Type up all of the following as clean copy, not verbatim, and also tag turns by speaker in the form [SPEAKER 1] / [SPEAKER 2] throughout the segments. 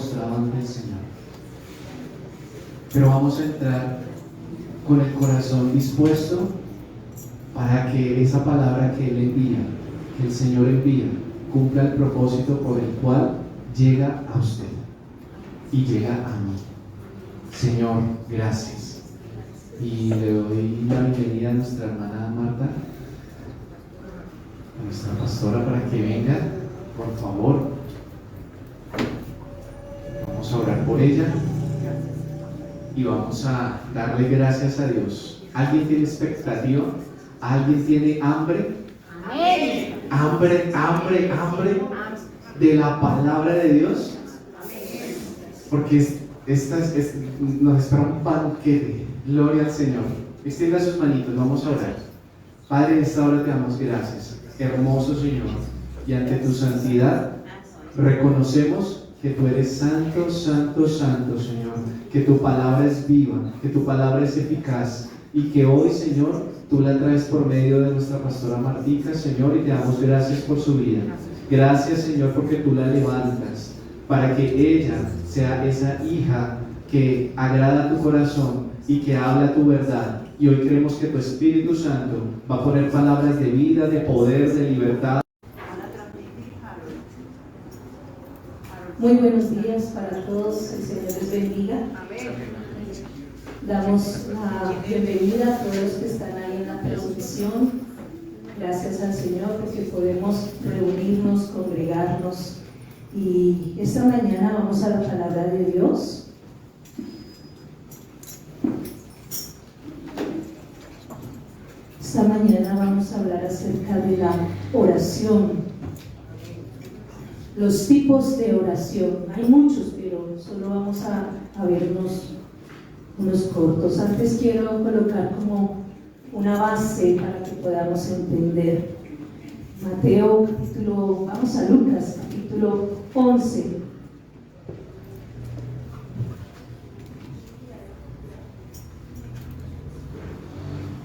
[SPEAKER 1] mostrado ante el Señor. Pero vamos a entrar con el corazón dispuesto para que esa palabra que Él envía, que el Señor envía, cumpla el propósito por el cual llega a usted y llega a mí. Señor, gracias. Y le doy la bienvenida a nuestra hermana Marta, a nuestra pastora, para que venga, por favor. Vamos a orar por ella y vamos a darle gracias a Dios. ¿Alguien tiene expectativa? ¿Alguien tiene hambre?
[SPEAKER 2] Amén.
[SPEAKER 1] Hambre de la palabra de Dios. Porque nos espera un banquete. Gloria al Señor. Extienda sus manitos, vamos a orar. Padre, en esta hora te damos gracias, hermoso Señor, y ante tu santidad reconocemos que tú eres santo, santo, santo, Señor, que tu palabra es viva, que tu palabra es eficaz, y que hoy, Señor, tú la traes por medio de nuestra pastora Martica, Señor, y te damos gracias por su vida. Gracias, Señor, porque tú la levantas para que ella sea esa hija que agrada a tu corazón y que habla tu verdad. Y hoy creemos que tu Espíritu Santo va a poner palabras de vida, de poder, de libertad.
[SPEAKER 2] Muy buenos días para todos, el Señor les bendiga. Damos la bienvenida a todos los que están ahí en la transmisión. Gracias al Señor porque podemos reunirnos, congregarnos. Y esta mañana vamos a la palabra de Dios. Esta mañana vamos a hablar acerca de la oración. Los tipos de oración. Hay muchos, pero solo vamos a vernos unos cortos. Antes quiero colocar como una base para que podamos entender. Mateo capítulo, vamos a Lucas capítulo 11.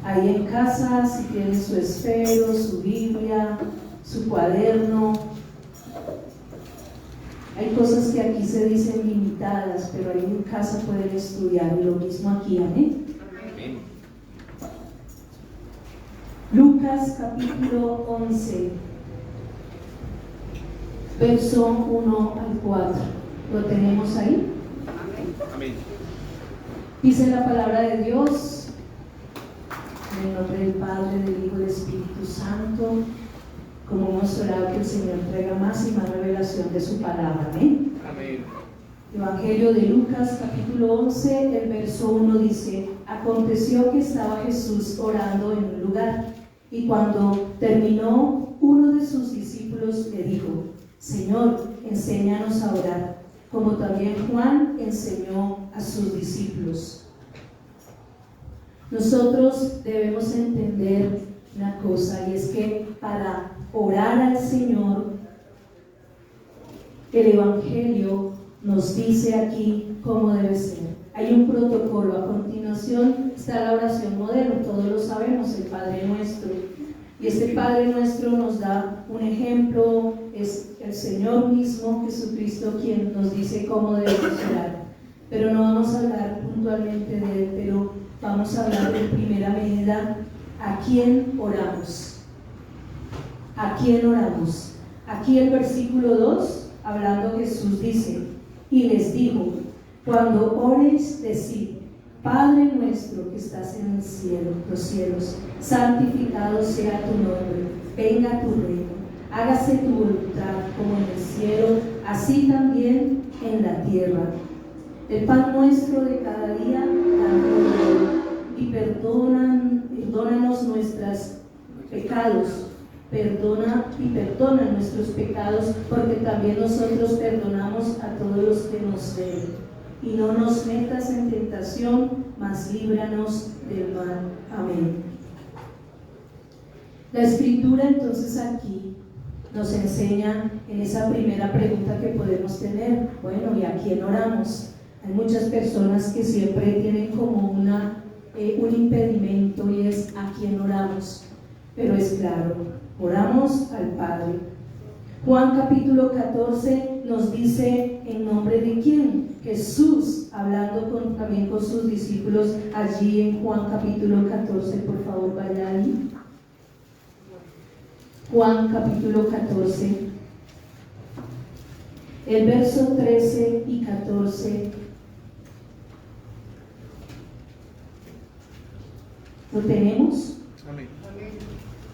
[SPEAKER 2] Ahí en casa, si tienen su esfero, su Biblia, su cuaderno. Hay cosas que aquí se dicen limitadas, pero ahí en casa pueden estudiar, y lo mismo aquí, amén. Lucas capítulo 11, verso 1 al 4. ¿Lo tenemos ahí?
[SPEAKER 1] Amén.
[SPEAKER 2] Dice la palabra de Dios, en el nombre del Padre, del Hijo y del Espíritu Santo, como hemos orado que el Señor traiga más y más revelación de su palabra. Amén.
[SPEAKER 1] Amén.
[SPEAKER 2] Evangelio de Lucas capítulo 11, el verso 1 dice: aconteció que estaba Jesús orando en un lugar, y cuando terminó, uno de sus discípulos le dijo: Señor, enséñanos a orar, como también Juan enseñó a sus discípulos. Nosotros debemos entender una cosa, y es que para orar al Señor, el Evangelio nos dice aquí cómo debe ser. Hay un protocolo. A continuación está la oración modelo, todos lo sabemos, el Padre Nuestro. Y este Padre Nuestro nos da un ejemplo, es el Señor mismo, Jesucristo, quien nos dice cómo debemos orar. Pero no vamos a hablar puntualmente de él, pero vamos a hablar de primera medida a quién oramos. ¿A quién oramos? Aquí el versículo 2, hablando Jesús dice: y les dijo, cuando ores, decid: Padre nuestro que estás en el cielo, los cielos, santificado sea tu nombre, venga tu reino, hágase tu voluntad como en el cielo, así también en la tierra. El pan nuestro de cada día, danos hoy, y perdónanos nuestros pecados. Perdona nuestros pecados, porque también nosotros perdonamos a todos los que nos deben. Y no nos metas en tentación, mas líbranos del mal. Amén. La Escritura entonces aquí nos enseña en esa primera pregunta que podemos tener: bueno, ¿y a quién oramos? Hay muchas personas que siempre tienen como un impedimento, y es a quién oramos. Pero es claro, oramos al Padre. Juan capítulo 14 nos dice ¿en nombre de quién? Jesús, hablando también con sus discípulos allí en Juan capítulo 14, por favor, vaya ahí. Juan capítulo 14, el verso 13 y 14. ¿Lo tenemos?
[SPEAKER 3] Amén.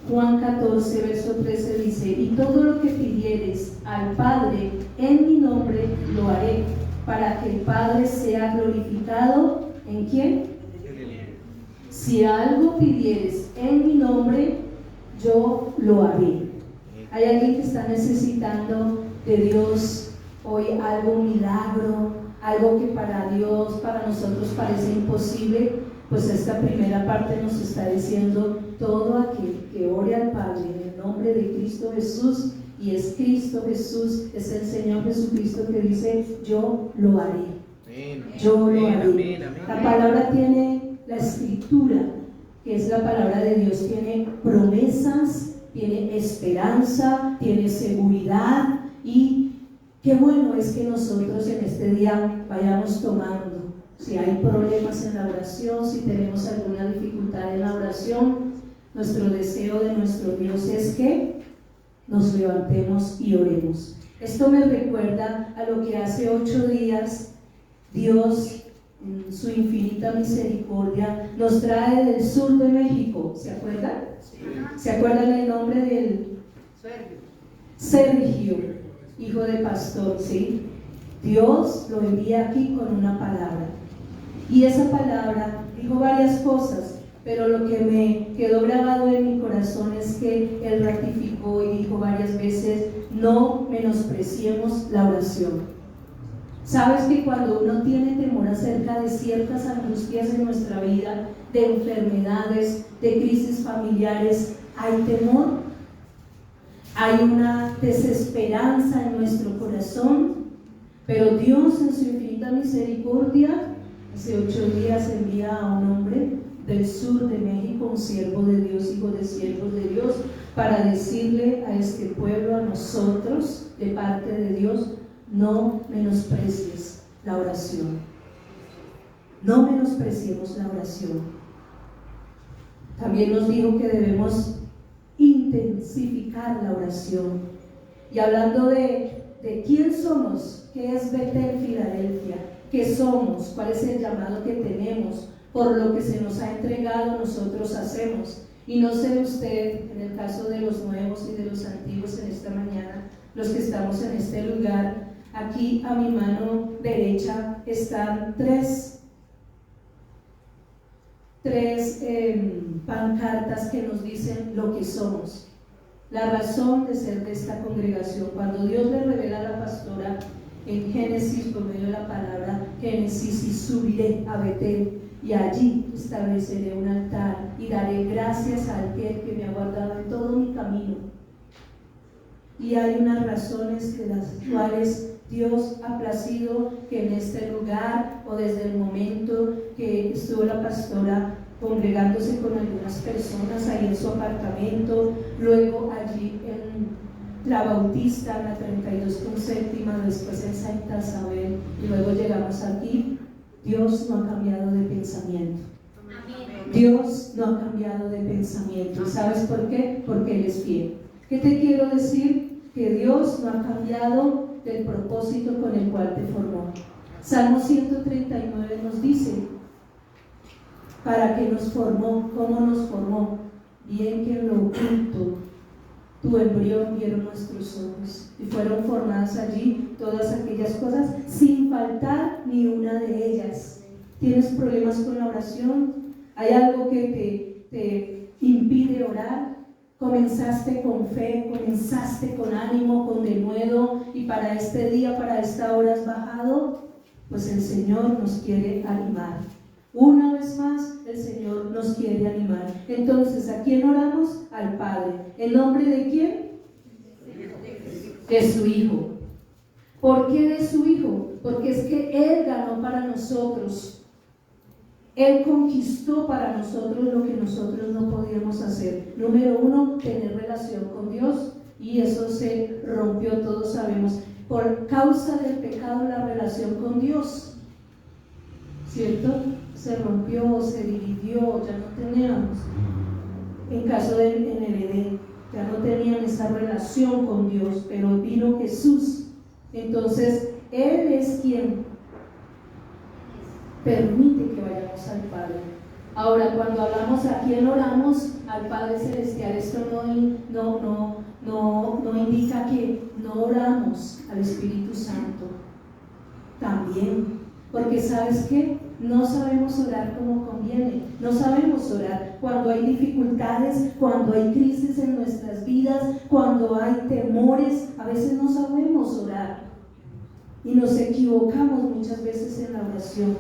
[SPEAKER 2] Juan 14, verso 13 dice: y todo lo que pidieres al Padre en mi nombre lo haré, para que el Padre sea glorificado. ¿En quién? Si algo pidieres en mi nombre, yo lo haré. Hay alguien que está necesitando de Dios hoy algo, un milagro, algo que para Dios, para nosotros parece imposible. Pues esta primera parte nos está diciendo: todo aquel que ore al Padre en el nombre de Cristo Jesús, y es Cristo Jesús, es el Señor Jesucristo que dice: yo lo haré. Yo lo haré. La palabra tiene, la escritura, que es la palabra de Dios, tiene promesas, tiene esperanza, tiene seguridad, y qué bueno es que nosotros en este día vayamos tomando. Si hay problemas en la oración, si tenemos alguna dificultad en la oración, nuestro deseo de nuestro Dios es que nos levantemos y oremos. Esto me recuerda a lo que hace 8 días Dios, en su infinita misericordia, nos trae del sur de México. ¿Se acuerdan? ¿Se acuerdan el nombre del? Sergio, hijo de pastor, ¿sí? Dios lo envía aquí con una palabra. Y esa palabra dijo varias cosas, pero lo que me quedó grabado en mi corazón es que Él ratificó y dijo varias veces: no menospreciemos la oración. Sabes que cuando uno tiene temor acerca de ciertas angustias en nuestra vida, de enfermedades, de crisis familiares, hay temor, hay una desesperanza en nuestro corazón, pero Dios en su infinita misericordia hace 8 días envía a un hombre del sur de México, un siervo de Dios, hijo de siervos de Dios, para decirle a este pueblo, a nosotros, de parte de Dios: no menosprecies la oración. No menospreciemos la oración. También nos dijo que debemos intensificar la oración. Y hablando de quién somos, qué es Betel Filadelfia, qué somos, cuál es el llamado que tenemos, por lo que se nos ha entregado, nosotros hacemos. Y no sé usted, en el caso de los nuevos y de los antiguos en esta mañana, los que estamos en este lugar, aquí a mi mano derecha están tres pancartas que nos dicen lo que somos, la razón de ser de esta congregación. Cuando Dios le revela a la pastora en Génesis, por medio de la palabra Génesis: y subiré a Betel, y allí estableceré un altar, y daré gracias a aquel que me ha guardado en todo mi camino. Y hay unas razones de las cuales Dios ha placido que en este lugar, o desde el momento que estuvo la pastora congregándose con algunas personas ahí en su apartamento, luego allí en la Bautista, en la 32 con séptima, después en Santa Isabel, y luego llegamos aquí, Dios no ha cambiado de pensamiento. Dios no ha cambiado de pensamiento. ¿Sabes por qué? Porque Él es fiel. ¿Qué te quiero decir? Que Dios no ha cambiado del propósito con el cual te formó. Salmo 139 nos dice: ¿para qué nos formó? ¿Cómo nos formó? Bien que en lo oculto tu embrión vieron nuestros ojos, y fueron formadas allí todas aquellas cosas, sin faltar ni una de ellas. ¿Tienes problemas con la oración? ¿Hay algo que te impide orar? ¿Comenzaste con fe, comenzaste con ánimo, con denuedo, y para este día, para esta hora has bajado? Pues el Señor nos quiere animar. Una vez más, el Señor nos quiere animar. Entonces, ¿a quién oramos? Al Padre. ¿En nombre de quién? De su Hijo. ¿Por qué de su Hijo? Porque es que Él ganó para nosotros. Él conquistó para nosotros lo que nosotros no podíamos hacer. Número 1, tener relación con Dios. Y eso se rompió, todos sabemos. por causa del pecado la relación con Dios, ¿cierto? Se rompió, se dividió, ya no teníamos, en caso de en el Edén, ya no tenían esa relación con Dios, pero vino Jesús. Entonces Él es quien permite que vayamos al Padre. Ahora, cuando hablamos a quién oramos, al Padre Celestial, esto no indica que no oramos al Espíritu Santo también, porque ¿sabes qué? No sabemos orar como conviene, no sabemos orar cuando hay dificultades, cuando hay crisis en nuestras vidas, cuando hay temores. A veces no sabemos orar y nos equivocamos muchas veces en la oración,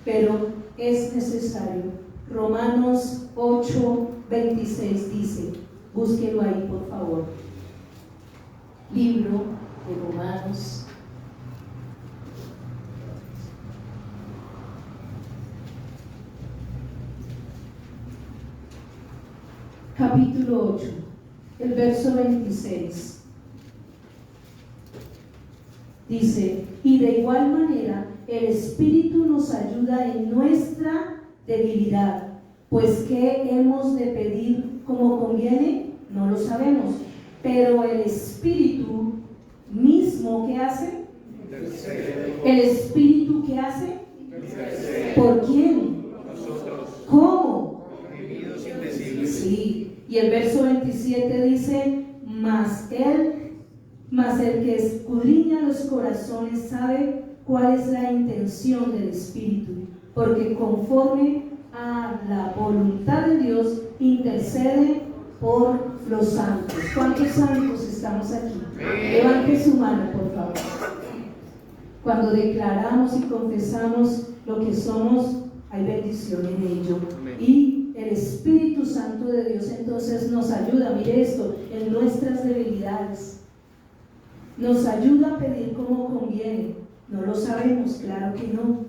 [SPEAKER 2] pero es necesario. Romanos 8:26 dice, búsquelo ahí por favor, libro de Romanos. Capítulo 8, el verso 26, dice, y de igual manera el Espíritu nos ayuda en nuestra debilidad, pues ¿qué hemos de pedir como conviene? No lo sabemos, pero el Espíritu mismo, ¿qué hace? ¿El Espíritu qué hace? ¿Por quién? ¿Cómo? Sí. Y el verso 27 dice, mas el que escudriña los corazones sabe cuál es la intención del Espíritu, porque conforme a la voluntad de Dios intercede por los santos. ¿Cuántos santos estamos aquí? Levante su mano, por favor. Cuando declaramos y confesamos lo que somos, hay bendición en ello. Y el Espíritu Santo de Dios entonces nos ayuda, mire esto, en nuestras debilidades. Nos ayuda a pedir como conviene. No lo sabemos, claro que no.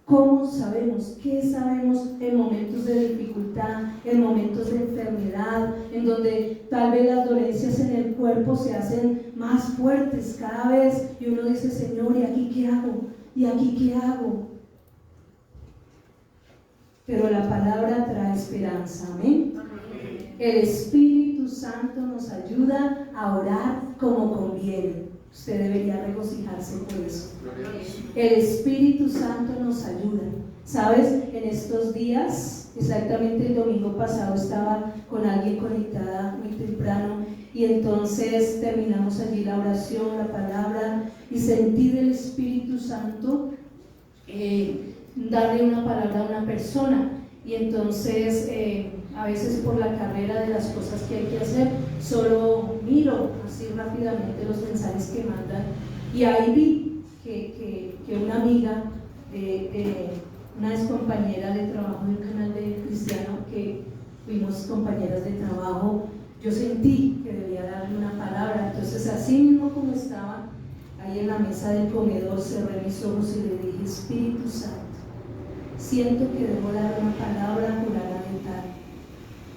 [SPEAKER 2] ¿Cómo sabemos? ¿Qué sabemos en momentos de dificultad, en momentos de enfermedad, en donde tal vez las dolencias en el cuerpo se hacen más fuertes cada vez y uno dice, Señor, ¿y aquí qué hago? ¿Y aquí qué hago? Pero la palabra trae esperanza, amén. El Espíritu Santo nos ayuda a orar como conviene. Usted debería regocijarse por eso. El Espíritu Santo nos ayuda. ¿Sabes? En estos días, exactamente el domingo pasado, estaba con alguien conectada muy temprano y entonces terminamos allí la oración, la palabra, y sentí del Espíritu Santo darle una palabra a una persona. Y entonces a veces por la carrera de las cosas que hay que hacer, solo miro así rápidamente los mensajes que mandan, y ahí vi que una amiga, una ex compañera de trabajo de un canal de cristiano, que fuimos compañeras de trabajo, yo sentí que debía darle una palabra. Entonces así mismo como estaba ahí en la mesa del comedor, cerré mis ojos y le dije, Espíritu Santo, siento que debo dar una palabra fundamental.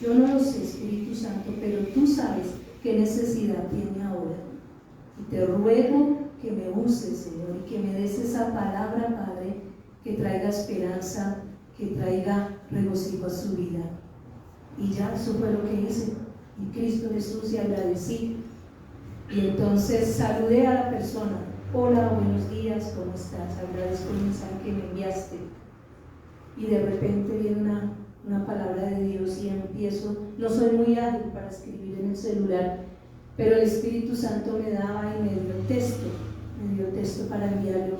[SPEAKER 2] Yo no lo sé, Espíritu Santo, pero tú sabes qué necesidad tiene ahora. Y te ruego que me uses, Señor, y que me des esa palabra, Padre, que traiga esperanza, que traiga regocijo a su vida. Y ya eso fue lo que hice. Y Cristo Jesús, y agradecí. Y entonces saludé a la persona. Hola, buenos días, ¿cómo estás? Agradezco el mensaje que me enviaste. Y de repente viene una palabra de Dios y empiezo, no soy muy hábil para escribir en el celular, pero el Espíritu Santo me daba y me dio texto para enviarle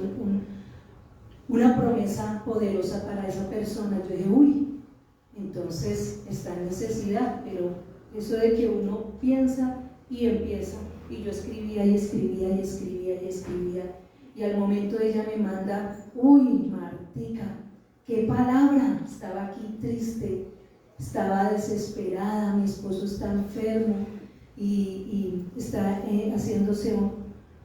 [SPEAKER 2] una promesa poderosa para esa persona. Yo dije, uy, entonces está en necesidad, pero eso de que uno piensa y empieza, y yo escribía y escribía y escribía y escribía, y al momento ella me manda, uy, Martica, qué palabra. Estaba aquí triste, estaba desesperada, mi esposo está enfermo y está haciéndose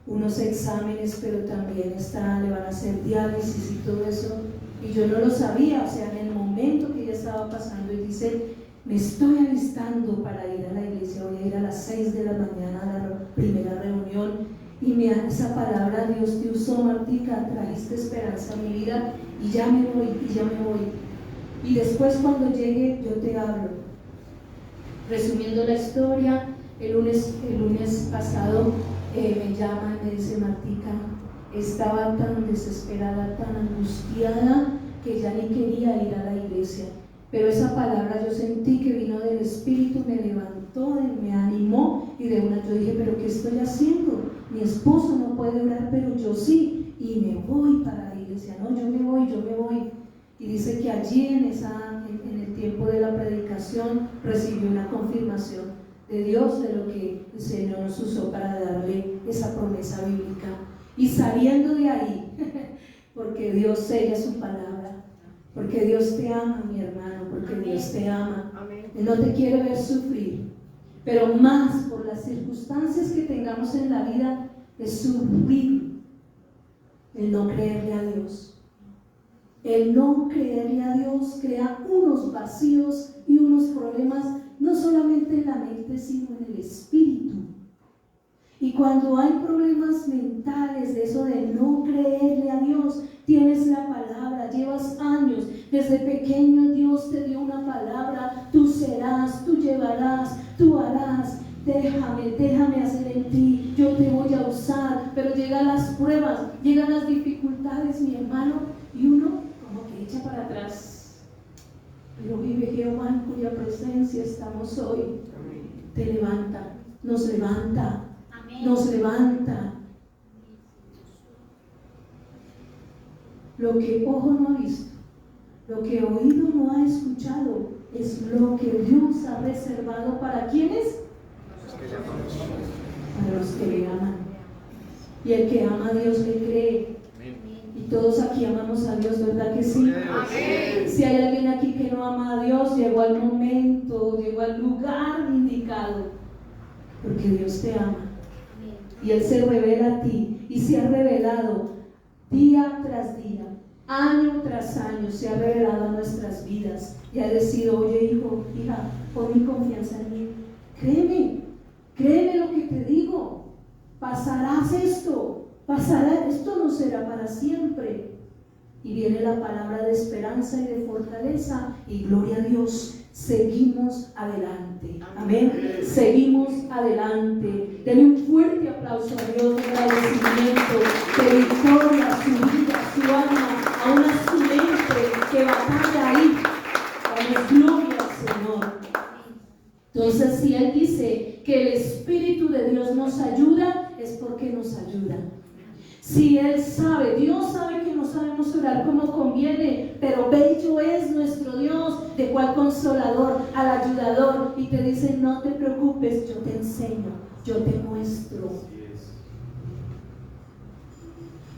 [SPEAKER 2] unos exámenes, pero también le van a hacer diálisis y todo eso, y yo no lo sabía. O sea, en el momento que ella estaba pasando, y dice, me estoy alistando para ir a la iglesia, voy a ir a las 6 de la mañana a la primera reunión, y esa palabra Dios te usó, Martica, trajiste esperanza a mi vida y ya me voy, y después cuando llegue yo te hablo. Resumiendo la historia, el lunes pasado me llama y me dice: Martica, estaba tan desesperada, tan angustiada que ya ni quería ir a la iglesia, pero esa palabra yo sentí que vino del Espíritu, me levantó, me animó, y de una yo dije: pero ¿qué estoy haciendo? Mi esposo no puede orar, pero yo sí, y me voy para la iglesia. No, yo me voy. Y dice que allí en el tiempo de la predicación recibió una confirmación de Dios, de lo que el Señor nos usó para darle esa promesa bíblica. Y saliendo de ahí, porque Dios sella su palabra, porque Dios te ama, mi hermano, porque Dios te ama. Él no te quiere ver sufrir, pero más por las circunstancias que tengamos en la vida, es sufrir el no creerle a Dios. El no creerle a Dios crea unos vacíos y unos problemas, no solamente en la mente, sino en el espíritu. Y cuando hay problemas mentales de eso de no creerle a Dios, tienes la palabra, llevas años, desde pequeño Dios te dio una palabra: tú serás, tú llevarás, tú harás. Déjame hacer en ti, yo te voy a usar. Pero llegan las pruebas, llegan las dificultades, mi hermano, y uno como que echa para atrás. Pero vive Jehová, en cuya presencia estamos hoy. Te levanta, nos levanta. Nos levanta. Lo que ojo no ha visto, lo que oído no ha escuchado, es lo que Dios ha reservado para ¿quiénes? Para los que le aman. Y el que ama a Dios le cree. Y todos aquí amamos a Dios, ¿verdad que sí? Amén. Si hay alguien aquí que no ama a Dios, llegó al momento, llegó al lugar indicado, porque Dios te ama. Y Él se revela a ti, y se ha revelado día tras día, año tras año, se ha revelado a nuestras vidas y ha decidido: oye, hijo, hija, pon mi confianza en mí, créeme lo que te digo, pasarás esto, esto no será para siempre. Y viene la palabra de esperanza y de fortaleza, y gloria a Dios, seguimos adelante. Amén. Seguimos adelante. Denle un fuerte aplauso a Dios de agradecimiento, de victoria, su vida, su alma, aún a su mente que batalla ahí. Damos gloria al Señor. Entonces, si Él dice que el Espíritu de Dios nos ayuda, es porque nos ayuda. Si Él sabe, Dios sabe que no sabemos orar como conviene, pero bello es nuestro Dios, de cual consolador, al ayudador, y te dice: no te preocupes, yo te enseño, yo te muestro.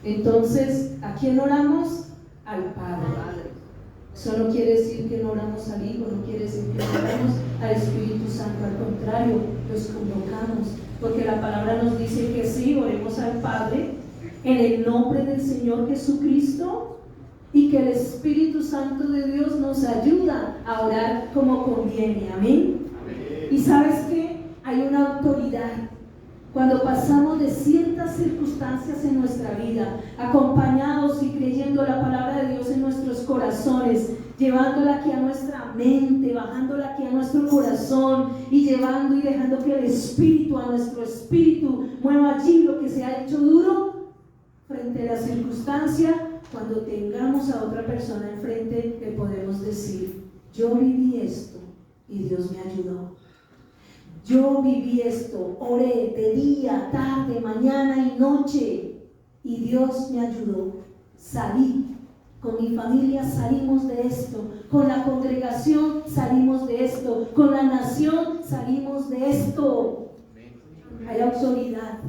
[SPEAKER 2] Entonces, ¿a quién oramos? Al Padre. Eso no quiere decir que no oramos al Hijo, no quiere decir que no oramos al Espíritu Santo, al contrario, los convocamos, porque la palabra nos dice que sí, oremos al Padre en el nombre del Señor Jesucristo, y que el Espíritu Santo de Dios nos ayuda a orar como conviene. Amén. Y sabes que hay una autoridad cuando pasamos de ciertas circunstancias en nuestra vida, acompañados y creyendo la palabra de Dios en nuestros corazones, llevándola aquí a nuestra mente, bajándola aquí a nuestro corazón, y llevando y dejando que el Espíritu, a nuestro espíritu, mueva allí lo que se ha hecho duro frente a la circunstancia. Cuando tengamos a otra persona enfrente, le podemos decir: yo viví esto y Dios me ayudó. Yo viví esto, oré de día, tarde, mañana y noche, y Dios me ayudó. Salí, con mi familia salimos de esto, con la congregación salimos de esto, con la nación salimos de esto. Hay autoridad.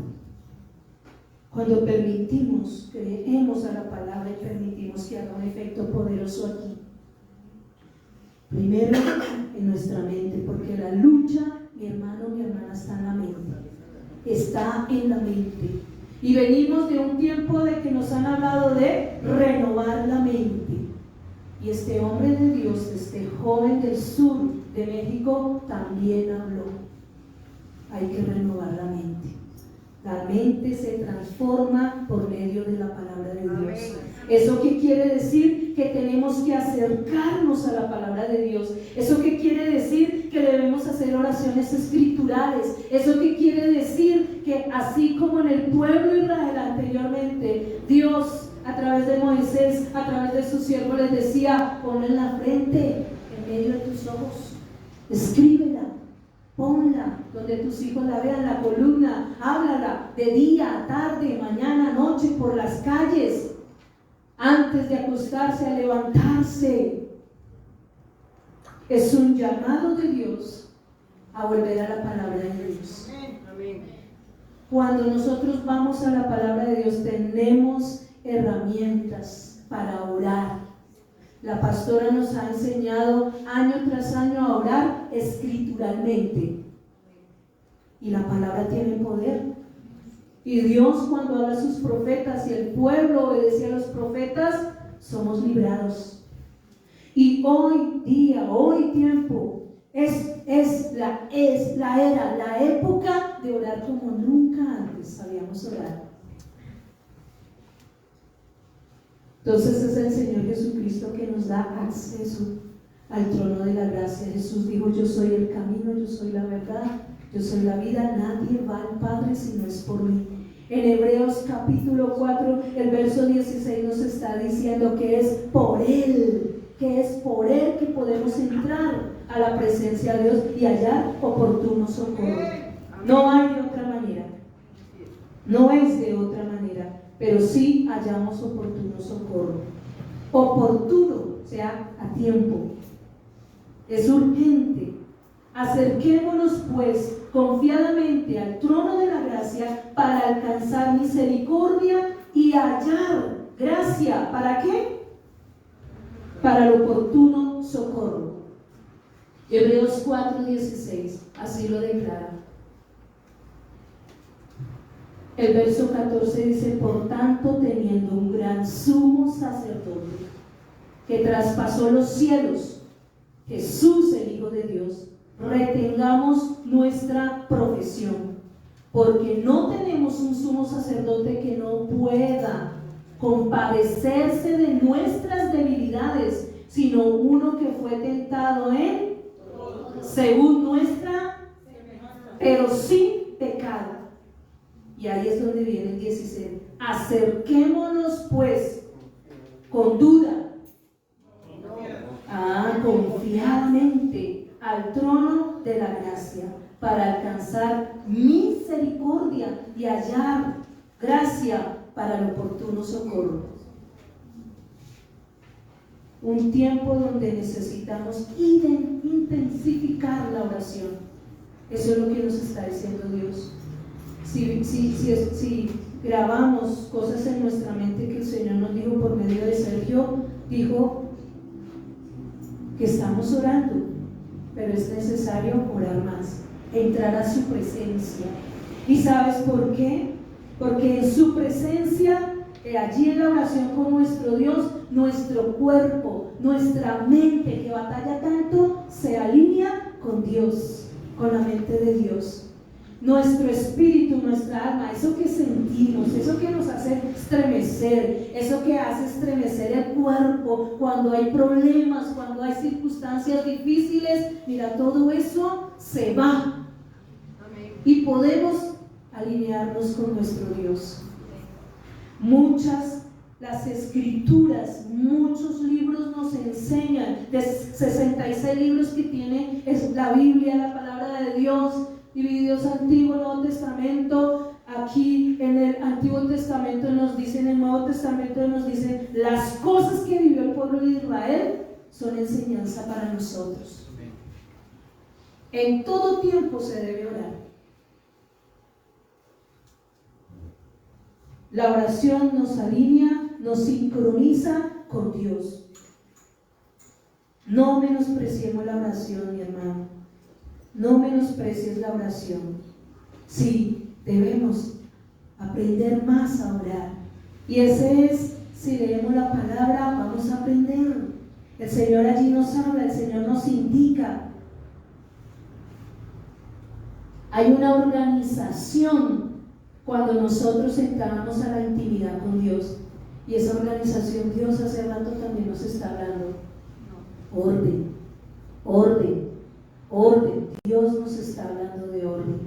[SPEAKER 2] Cuando permitimos, creemos a la palabra y permitimos que haga un efecto poderoso aquí. Primero en nuestra mente, porque la lucha, mi hermano, mi hermana, está en la mente. Está en la mente. Y venimos de un tiempo de que nos han hablado de renovar la mente. Y este hombre de Dios, este joven del sur de México, también habló. Hay que renovar la mente. La mente se transforma por medio de la palabra de Dios. ¿Eso qué quiere decir? Que tenemos que acercarnos a la palabra de Dios. ¿Eso qué quiere decir? Que debemos hacer oraciones escriturales. ¿Eso qué quiere decir? Que así como en el pueblo de Israel anteriormente, Dios a través de Moisés, a través de sus siervos les decía: ponla en la frente, en medio de tus ojos, escríbela, ponla donde tus hijos la vean, la columna, háblala de día, tarde, mañana, noche, por las calles, antes de acostarse, a levantarse. Es un llamado de Dios a volver a la palabra de Dios. Cuando nosotros vamos a la palabra de Dios, tenemos herramientas para orar. La pastora nos ha enseñado año tras año a orar escrituralmente, y la palabra tiene poder. Y Dios, cuando habla a sus profetas y el pueblo obedece a los profetas, somos librados. Y hoy día, hoy tiempo, es la era, la época de orar como nunca antes sabíamos orar. Entonces es el Señor Jesucristo que nos da acceso al trono de la gracia. Jesús dijo: yo soy el camino, yo soy la verdad, yo soy la vida, nadie va al Padre si no es por mí. En Hebreos capítulo 4, el verso 16 nos está diciendo que es por Él, que podemos entrar a la presencia de Dios y hallar oportuno socorro. No hay de otra manera, no es de otra manera, pero sí hallamos oportuno socorro. Oportuno, o sea, a tiempo. Es urgente. Acerquémonos pues confiadamente al trono de la gracia para alcanzar misericordia y hallar gracia. ¿Para qué? Para el oportuno socorro. Hebreos 4:16, así lo declara. El verso 14 dice: por tanto, teniendo un gran sumo sacerdote que traspasó los cielos, Jesús el Hijo de Dios, retengamos nuestra profesión, porque no tenemos un sumo sacerdote que no pueda compadecerse de nuestras debilidades, sino uno que fue tentado en según nuestra, pero sin pecado. Y ahí es donde viene el 16. Acerquémonos pues con duda, confiadamente al trono de la gracia, para alcanzar misericordia y hallar gracia para el oportuno socorro. Un tiempo donde necesitamos intensificar la oración. Eso es lo que nos está diciendo Dios. Si grabamos cosas en nuestra mente que el Señor nos dijo por medio de Sergio, dijo que estamos orando, pero es necesario orar más, entrar a su presencia. ¿Y sabes por qué? Porque en su presencia, allí en la oración con nuestro Dios, nuestro cuerpo, nuestra mente que batalla tanto, se alinea con Dios, con la mente de Dios. Nuestro espíritu, nuestra alma, eso que sentimos, eso que nos hace estremecer, eso que hace estremecer el cuerpo cuando hay problemas, cuando hay circunstancias difíciles, mira, todo eso se va. Y podemos alinearnos con nuestro Dios. Las escrituras, muchos libros nos enseñan, de 66 libros que tiene es la Biblia, la palabra de Dios, divididos Antiguo y Nuevo Testamento. Aquí en el Antiguo Testamento nos dicen, en el Nuevo Testamento nos dicen las cosas que vivió el pueblo de Israel son enseñanza para nosotros. En todo tiempo se debe orar. La oración nos alinea, nos sincroniza con Dios. No menospreciemos la oración, mi hermano. No menosprecies la oración. Sí, debemos aprender más a orar. Y ese es, si leemos la palabra, vamos a aprender. El Señor allí nos habla, el Señor nos indica. Hay una organización cuando nosotros entrábamos a la intimidad con Dios, y esa organización, Dios hace rato también nos está hablando, orden, orden, orden. Dios nos está hablando de orden.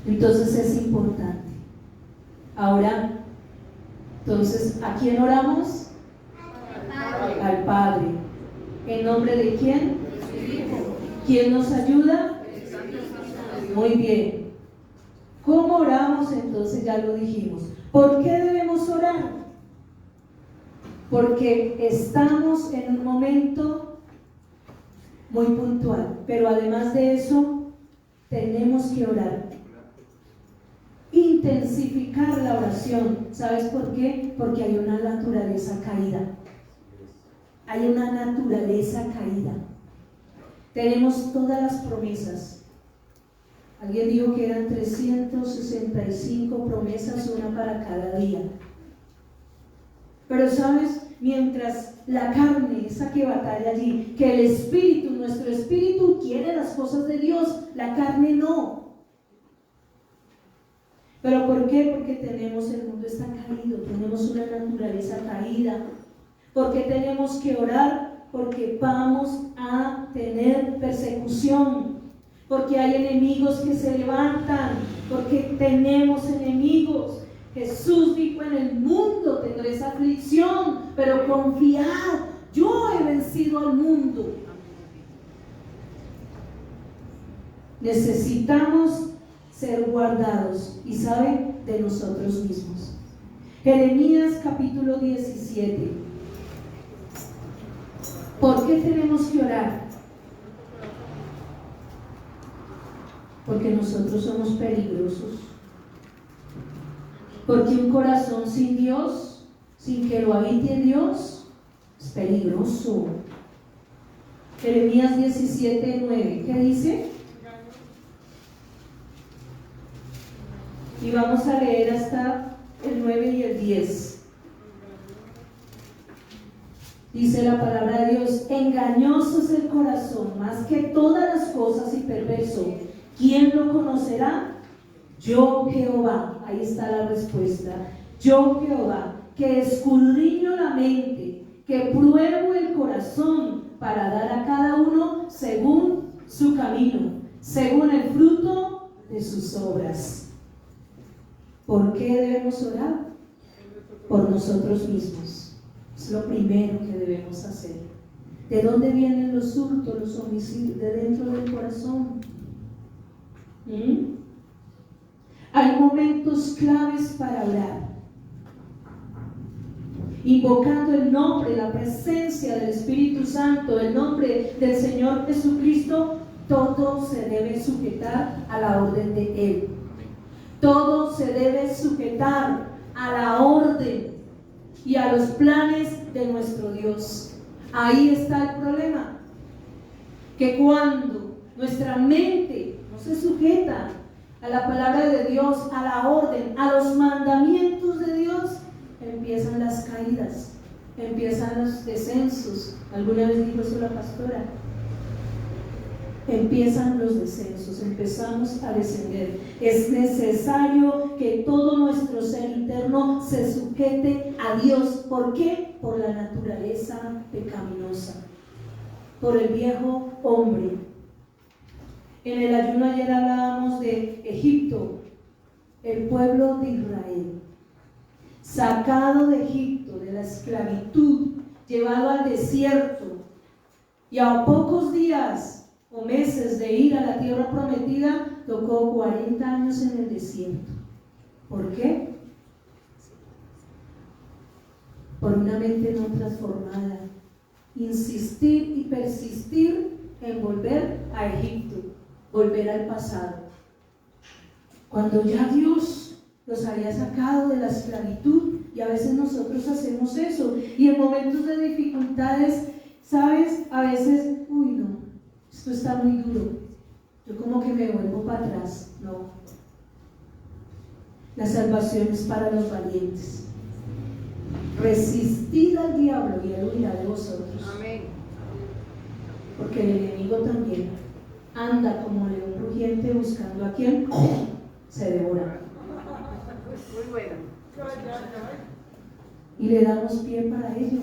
[SPEAKER 2] Entonces es importante. Ahora, entonces, ¿a quién oramos? Al Padre. ¿En nombre de quién? ¿Quién nos ayuda? Muy bien. ¿Cómo oramos? Entonces ya lo dijimos. ¿Por qué debemos orar? Porque estamos en un momento muy puntual, pero además de eso tenemos que orar, intensificar la oración. ¿Sabes por qué? Porque hay una naturaleza caída. Hay una naturaleza caída. Tenemos todas las promesas. Alguien dijo que eran 365 promesas, una para cada día. Pero sabes, mientras la carne, esa que batalla allí, que el espíritu, nuestro espíritu quiere las cosas de Dios, la carne no. ¿Pero por qué? Porque el mundo está caído, tenemos una naturaleza caída. ¿Por qué tenemos que orar? Porque vamos a tener persecución. Porque hay enemigos que se levantan, porque tenemos enemigos. Jesús dijo: en el mundo tendréis aflicción, pero confiad, yo he vencido al mundo. Necesitamos ser guardados, y saben, de nosotros mismos. Jeremías capítulo 17. ¿Por qué tenemos que orar? Porque nosotros somos peligrosos. Porque un corazón sin Dios, sin que lo habite Dios, es peligroso. Jeremías 17:9, ¿qué dice? Y vamos a leer hasta el 9 y el 10. Dice la palabra de Dios: engañoso es el corazón más que todas las cosas y perverso. ¿Quién lo conocerá? Yo, Jehová. Ahí está la respuesta. Yo, Jehová, que escudriño la mente, que pruebo el corazón, para dar a cada uno según su camino, según el fruto de sus obras. ¿Por qué debemos orar? Por nosotros mismos. Es lo primero que debemos hacer. ¿De dónde vienen los hurtos, los homicidios? De dentro del corazón. Hay momentos claves para orar, invocando el nombre, la presencia del Espíritu Santo, el nombre del Señor Jesucristo. Todo se debe sujetar a la orden de Él. Todo se debe sujetar a la orden y a los planes de nuestro Dios. Ahí está el problema, que cuando nuestra mente no se sujeta a la palabra de Dios, a la orden, a los mandamientos de Dios, empiezan las caídas, empiezan los descensos. Alguna vez dijo eso la pastora. Empiezan los descensos, empezamos a descender. Es necesario que todo nuestro ser interno se sujete a Dios. ¿Por qué? Por la naturaleza pecaminosa, por el viejo hombre. En el ayuno ayer hablábamos de Egipto, el pueblo de Israel, sacado de Egipto, de la esclavitud, llevado al desierto, y a pocos días o meses de ir a la tierra prometida, tocó 40 años en el desierto. ¿Por qué? Por una mente no transformada. Insistir y persistir en volver a Egipto, volver al pasado, cuando ya Dios los había sacado de la esclavitud. Y a veces nosotros hacemos eso, y en momentos de dificultades, ¿sabes? A veces, uy, no, esto está muy duro, yo como que me vuelvo para atrás. No, la salvación es para los valientes. Resistid al diablo y él huirá de vosotros. Amén. Porque el enemigo también anda como león rugiente buscando a quien se devora. Y le damos pie para ello.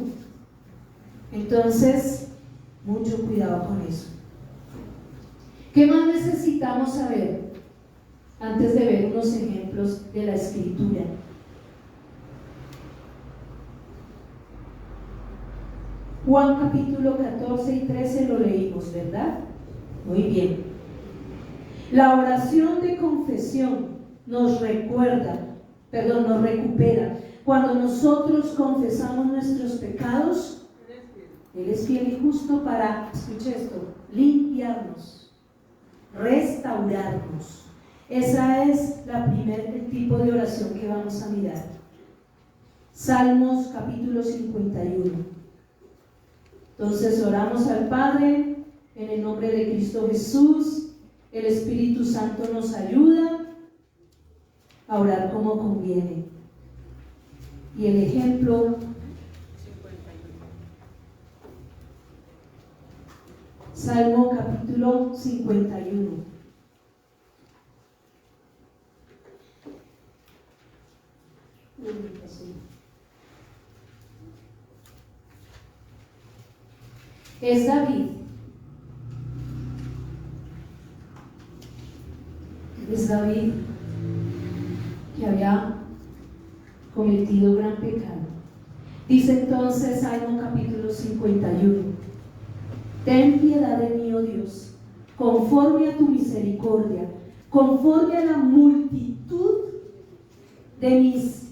[SPEAKER 2] Entonces, mucho cuidado con eso. ¿Qué más necesitamos saber antes de ver unos ejemplos de la Escritura? Juan capítulo 14 y 13 lo leímos, ¿verdad? Muy bien. La oración de confesión nos recupera. Cuando nosotros confesamos nuestros pecados, Él es fiel y justo para, escuche esto, limpiarnos, restaurarnos. Esa es el tipo de oración que vamos a mirar. Salmos capítulo 51. Entonces oramos al Padre en el nombre de Cristo Jesús. El Espíritu Santo nos ayuda a orar como conviene. Y el ejemplo, Salmo capítulo 51. Es David. Es David que había cometido gran pecado. Dice entonces Salmo capítulo 51: Ten piedad de mí, oh Dios, conforme a tu misericordia, conforme a la multitud de mis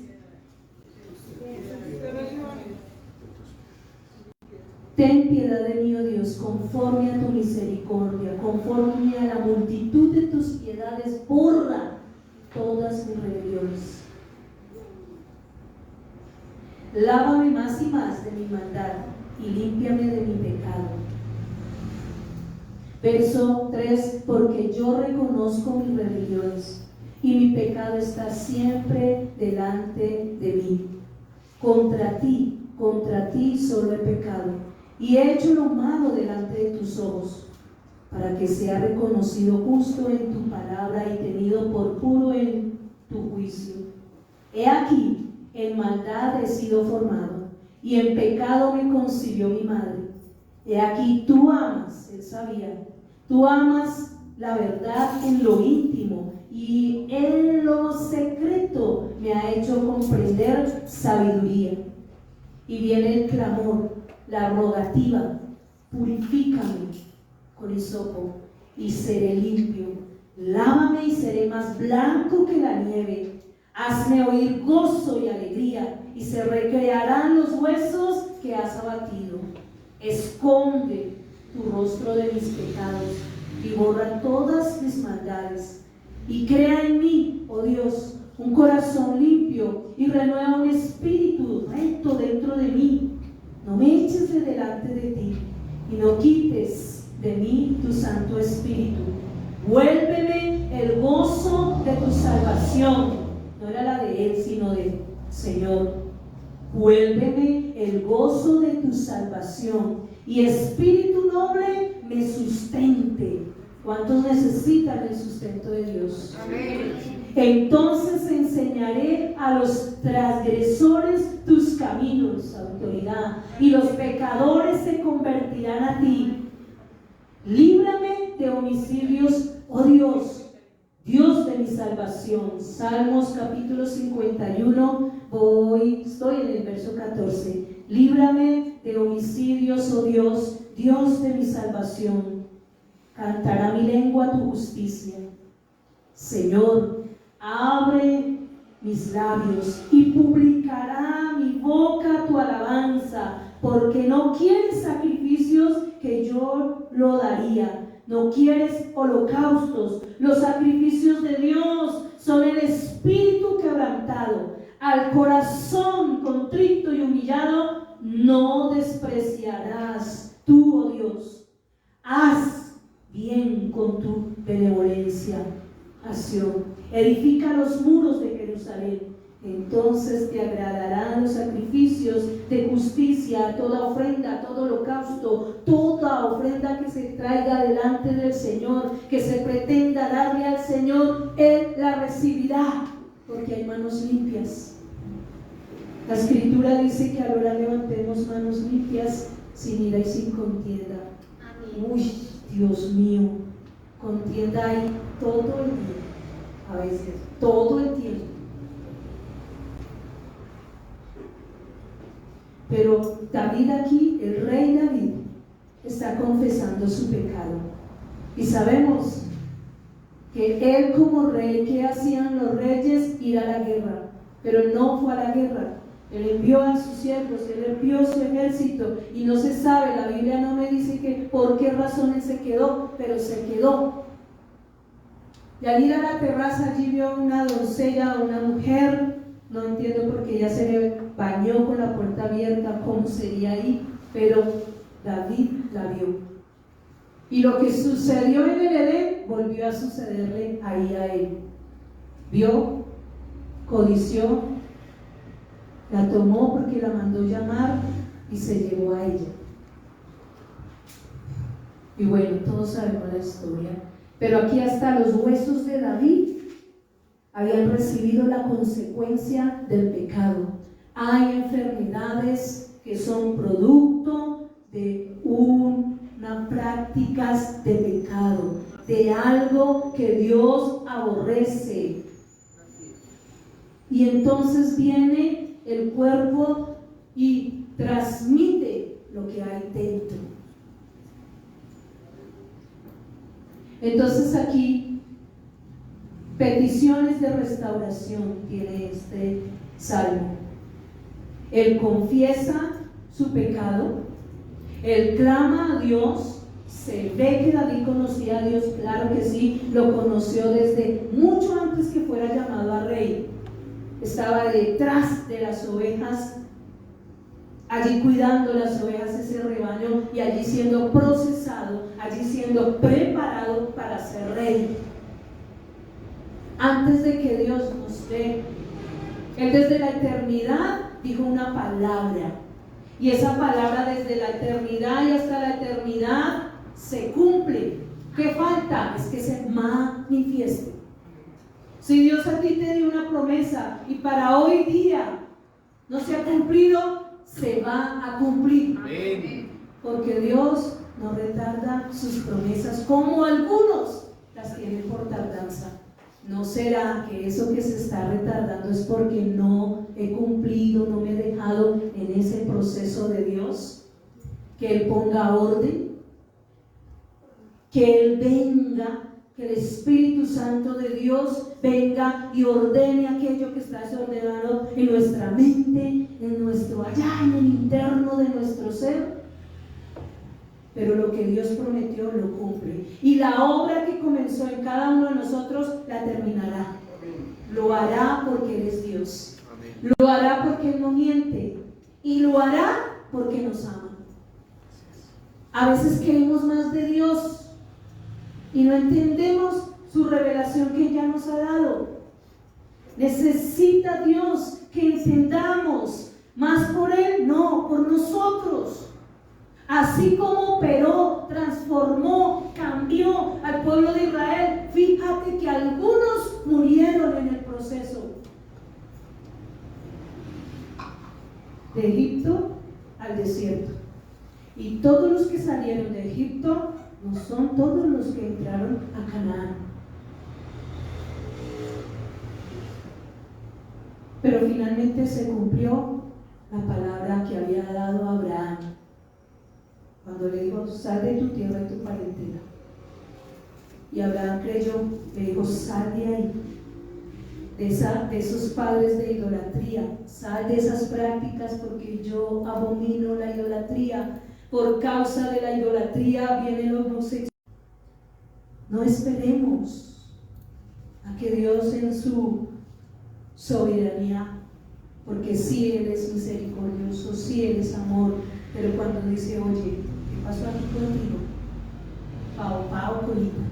[SPEAKER 2] Ten piedad de mí, oh Dios, conforme a tu misericordia, conforme a la multitud de tus piedades, borra todas mis rebeliones. Lávame más y más de mi maldad y límpiame de mi pecado. Verso 3: Porque yo reconozco mis rebeliones y mi pecado está siempre delante de mí. Contra ti solo he pecado y he hecho lo malo delante de tus ojos, para que sea reconocido justo en tu palabra y tenido por puro en tu juicio. He aquí, en maldad he sido formado, y en pecado me concibió mi madre. He aquí, tú amas, él sabía, tú amas la verdad en lo íntimo, y en lo secreto me ha hecho comprender sabiduría. Y viene el clamor, la rogativa: purifícame con hisopo y seré limpio, lávame y seré más blanco que la nieve. Hazme oír gozo y alegría, y se recrearán los huesos que has abatido. Esconde tu rostro de mis pecados y borra todas mis maldades, y crea en mí, oh Dios, un corazón limpio, y renueva un espíritu recto dentro de mí. No me eches de delante de ti, y no quites de mí tu Santo Espíritu. Vuélveme el gozo de tu salvación. No era la de él, sino del Señor. Vuélveme el gozo de tu salvación, y espíritu noble me sustente. ¿Cuántos necesitan el sustento de Dios? Amén. Entonces enseñaré a los transgresores tus caminos, autoridad, y los pecadores se convertirán a ti. Líbrame de homicidios, oh Dios, Dios de mi salvación. Salmos capítulo 51, estoy en el verso 14. Líbrame de homicidios, oh Dios, Dios de mi salvación. Cantará mi lengua tu justicia. Señor, abre mis labios y publicará mi boca tu alabanza, porque no quieres sacrificios que yo lo daría, no quieres holocaustos. Los sacrificios de Dios son el espíritu quebrantado. Al corazón contrito y humillado no despreciarás tú, oh Dios. Haz bien con tu benevolencia a Sión. Edifica los muros de Jerusalén. Entonces te agradarán los sacrificios de justicia, toda ofrenda, todo holocausto, toda ofrenda que se traiga delante del Señor, que se pretenda darle al Señor, Él la recibirá, porque aquí hay manos limpias. La Escritura dice que ahora levantemos manos limpias, sin ira y sin contienda. Uy, Dios mío, contienda hay todo el día, a veces, todo el tiempo. Pero David aquí, el rey David, está confesando su pecado. Y sabemos que él como rey, ¿qué hacían los reyes? Ir a la guerra. Pero no fue a la guerra. Él envió a sus siervos, él envió su ejército, y no se sabe, la Biblia no me dice que por qué razón él se quedó, pero se quedó. Y al ir a la terraza allí vio una doncella, una mujer, no entiendo por qué ella se le bañó con la puerta abierta, cómo sería ahí, pero David la vio. Y lo que sucedió en el Edén volvió a sucederle ahí a él. Vio, codició, la tomó porque la mandó llamar y se llevó a ella. Y bueno, todos sabemos la historia. Pero aquí hasta los huesos de David habían recibido la consecuencia del pecado. Hay enfermedades que son producto de unas prácticas de pecado, de algo que Dios aborrece. Y entonces viene el cuerpo y transmite lo que hay dentro. Entonces aquí peticiones de restauración tiene este salmo. Él confiesa su pecado, él clama a Dios, se ve que David conocía a Dios, claro que sí, lo conoció desde mucho antes que fuera llamado a rey. Estaba detrás de las ovejas, allí cuidando las ovejas, ese rebaño, y allí siendo procesado, allí siendo preparado para ser rey. Antes de que Dios nos dé, Él desde la eternidad dijo una palabra, y esa palabra desde la eternidad y hasta la eternidad se cumple. ¿Qué falta? Es que se manifieste. Si Dios a ti te dio una promesa y para hoy día no se ha cumplido, se va a cumplir. Amén. Porque Dios no retarda sus promesas como algunos las tienen por tardanza. ¿No será que eso que se está retardando es porque no he cumplido, no me he dejado en ese proceso de Dios? Que Él ponga orden, que Él venga, que el Espíritu Santo de Dios venga y ordene aquello que está desordenado en nuestra mente, en nuestro allá, en el interno de nuestro ser. Pero lo que Dios prometió lo cumple, y la obra que comenzó en cada uno de nosotros la terminará. Lo hará porque Él es Dios. Lo hará porque Él no miente, y lo hará porque nos ama. A veces queremos más de Dios y no entendemos su revelación que ya nos ha dado. Necesita Dios que entendamos más por Él, no por nosotros. Así como operó, transformó, cambió al pueblo de Israel, fíjate que algunos murieron en el proceso. De Egipto al desierto. Y todos los que salieron de Egipto no son todos los que entraron a Canaán. Pero finalmente se cumplió la palabra que había dado a Abraham, cuando le dijo: sal de tu tierra y tu parentela. Y Abraham creyó, le dijo: sal de ahí, de esos padres de idolatría, sal de esas prácticas, porque yo abomino la idolatría. Por causa de la idolatría viene el homosexualismo. No esperemos a que Dios en su soberanía, porque sí Él es misericordioso, sí Él es amor, pero cuando dice: oye, ¿qué pasó aquí contigo? Pao, colita.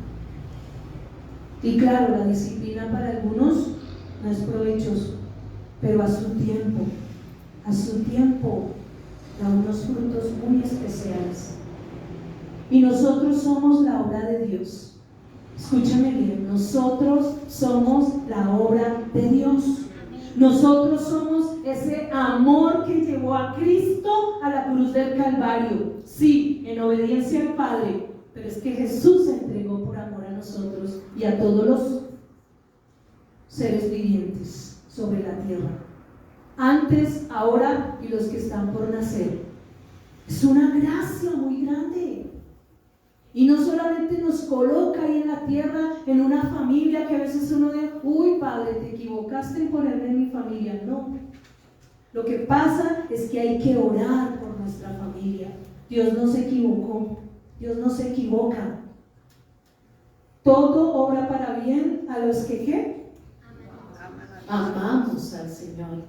[SPEAKER 2] Y claro, la disciplina para algunos no es provechoso, pero a su tiempo da unos frutos muy especiales. Y nosotros somos la obra de Dios. Escúchame bien, nosotros somos la obra de Dios. Nosotros somos ese amor que llevó a Cristo a la cruz del Calvario. Sí, en obediencia al Padre, pero es que Jesús se entregó por amor a nosotros y a todos los seres vivientes sobre la tierra. Antes, ahora y los que están por nacer. Es una gracia muy grande. Y no solamente nos coloca ahí en la tierra, en una familia que a veces uno dice, uy Padre, te equivocaste en ponerme en mi familia. No. Lo que pasa es que hay que orar por nuestra familia. Dios no se equivocó. Dios no se equivoca. Todo obra para bien a los que ¿qué? Amamos al Señor.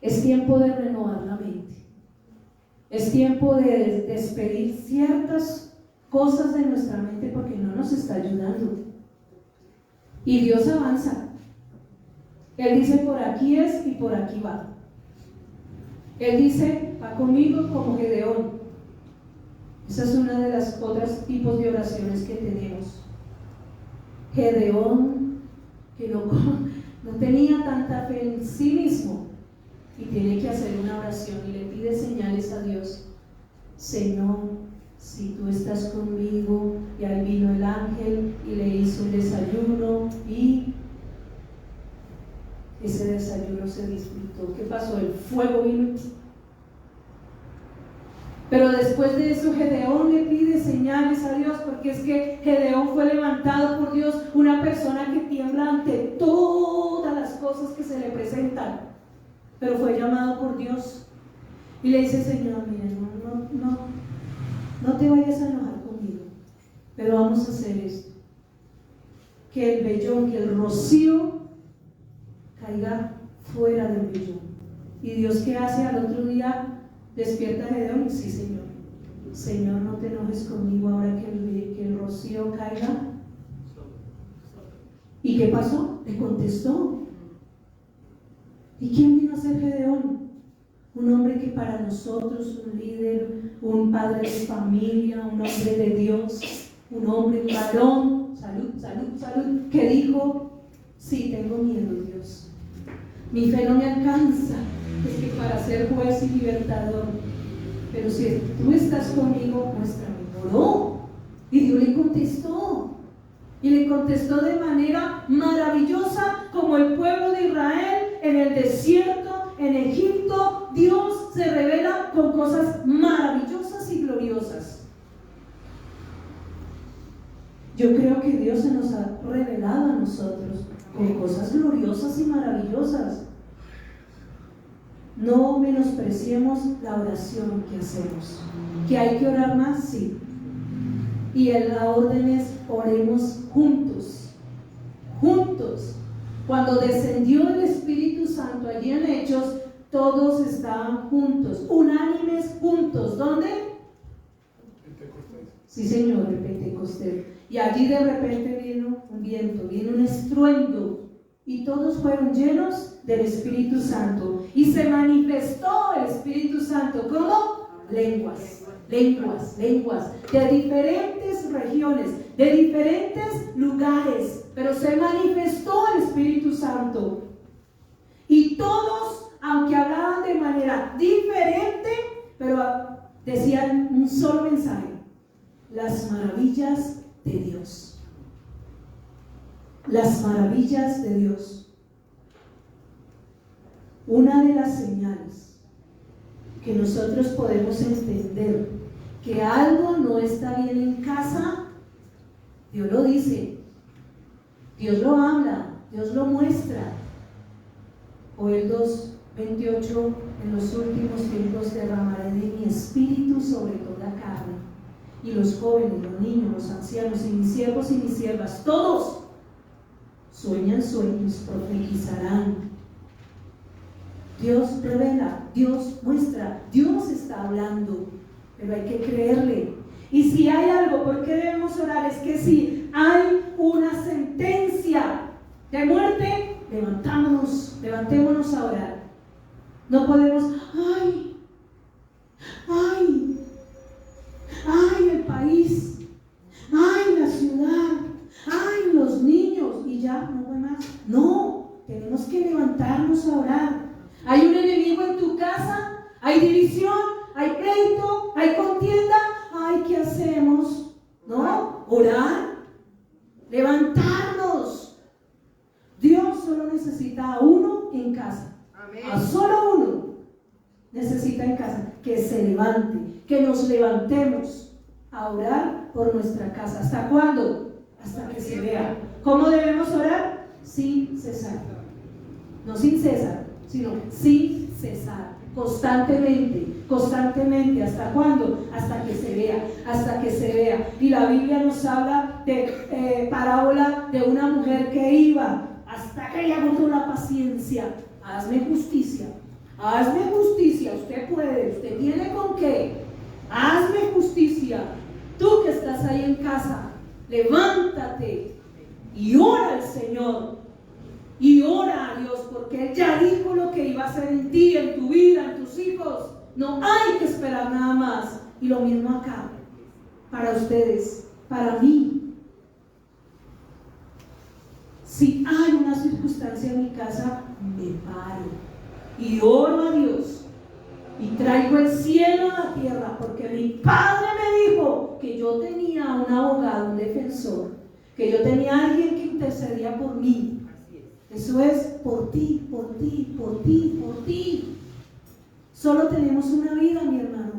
[SPEAKER 2] Es tiempo de renovar la mente. Es tiempo de despedir ciertas cosas de nuestra mente porque no nos está ayudando. Y Dios avanza. Él dice por aquí es y por aquí va. Él dice va conmigo como Gedeón. Esa es una de las otras tipos de oraciones que tenemos. Gedeón, que no tenía tanta fe en sí mismo y tiene que hacer una oración y le pide señales a Dios. Señor, si tú estás conmigo, y ahí vino el ángel y le hizo un desayuno y ese desayuno se disfrutó. ¿Qué pasó? El fuego vino. Pero después de eso Gedeón le pide señales a Dios, porque es que Gedeón fue levantado por Dios, una persona que tiembla ante todas las cosas que se le presentan, pero fue llamado por Dios y le dice: Señor, mira, no te vayas a enojar conmigo, pero vamos a hacer esto, que el vellón, que el rocío caiga fuera del vellón. Y Dios, ¿qué hace? Al otro día despierta a Gedeón. Sí, Señor. Señor, no te enojes conmigo ahora que el rocío caiga. ¿Y qué pasó? Le contestó. ¿Y quién vino a ser Gedeón? Un hombre que para nosotros, un líder, un padre de familia, un hombre de Dios, un hombre, un varón, salud, que dijo: sí, tengo miedo, Dios. Mi fe no me alcanza, es que para ser juez y libertador, pero si tú estás conmigo, muéstrame. Oró y Dios le contestó, y le contestó de manera maravillosa, como el pueblo de Israel en el desierto, en Egipto. Dios se revela con cosas maravillosas y gloriosas. Yo creo que Dios se nos ha revelado a nosotros con cosas gloriosas y maravillosas. No menospreciemos la oración que hacemos. ¿Que hay que orar más? Sí. Y la orden es: oremos juntos. Juntos. Cuando descendió el Espíritu Santo allí en Hechos, todos estaban juntos, unánimes, juntos. ¿Dónde? Pentecostés. Sí, Señor, el Pentecostés. Y allí de repente vino un viento, vino un estruendo, y todos fueron llenos del Espíritu Santo. Y se manifestó el Espíritu Santo como lenguas, de diferentes regiones, de diferentes lugares, pero se manifestó el Espíritu Santo. Y todos, aunque hablaban de manera diferente, pero decían un solo mensaje: las maravillas de Dios. Las maravillas de Dios. Una de las señales que nosotros podemos entender que algo no está bien en casa, Dios lo dice, Dios lo habla, Dios lo muestra. Joel 2:28: en los últimos tiempos derramaré de mi espíritu sobre toda carne, y los jóvenes, los niños, los ancianos, y mis siervos y mis siervas, todos sueñan sueños, profetizarán. Dios revela, Dios muestra, Dios está hablando, pero hay que creerle. Y si hay algo, ¿por qué debemos orar? Es que si hay una sentencia de muerte, levantémonos a orar. No podemos: ay, el país, ay, la vamos a orar. Hay un enemigo en tu casa, hay división, hay pleito, hay contienda. Ay, ¿qué hacemos? ¿No? Orar, levantarnos. Dios solo necesita a uno en casa. A solo uno necesita en casa que se levante, que nos levantemos a orar por nuestra casa. ¿Hasta cuándo? Hasta que se vea. ¿Cómo debemos orar? Sin cesar. No sin cesar, sino sin cesar. Constantemente, constantemente. ¿Hasta cuándo? Hasta que se vea, hasta que se vea. Y la Biblia nos habla de parábola de una mujer que iba hasta que le agotó la paciencia. Hazme justicia, usted puede, usted tiene con qué. Hazme justicia. Tú que estás ahí en casa, levántate y ora al Señor. Y ora a Dios, porque Él ya dijo lo que iba a hacer en ti, en tu vida, en tus hijos. No hay que esperar nada más. Y lo mismo acá, para ustedes, para mí. Si hay una circunstancia en mi casa, me paro y oro a Dios y traigo el cielo a la tierra, porque mi Padre me dijo que yo tenía un abogado, un defensor, que yo tenía alguien que intercedía por mí. Eso es por ti, por ti, por ti, por ti. Solo tenemos una vida, mi hermano,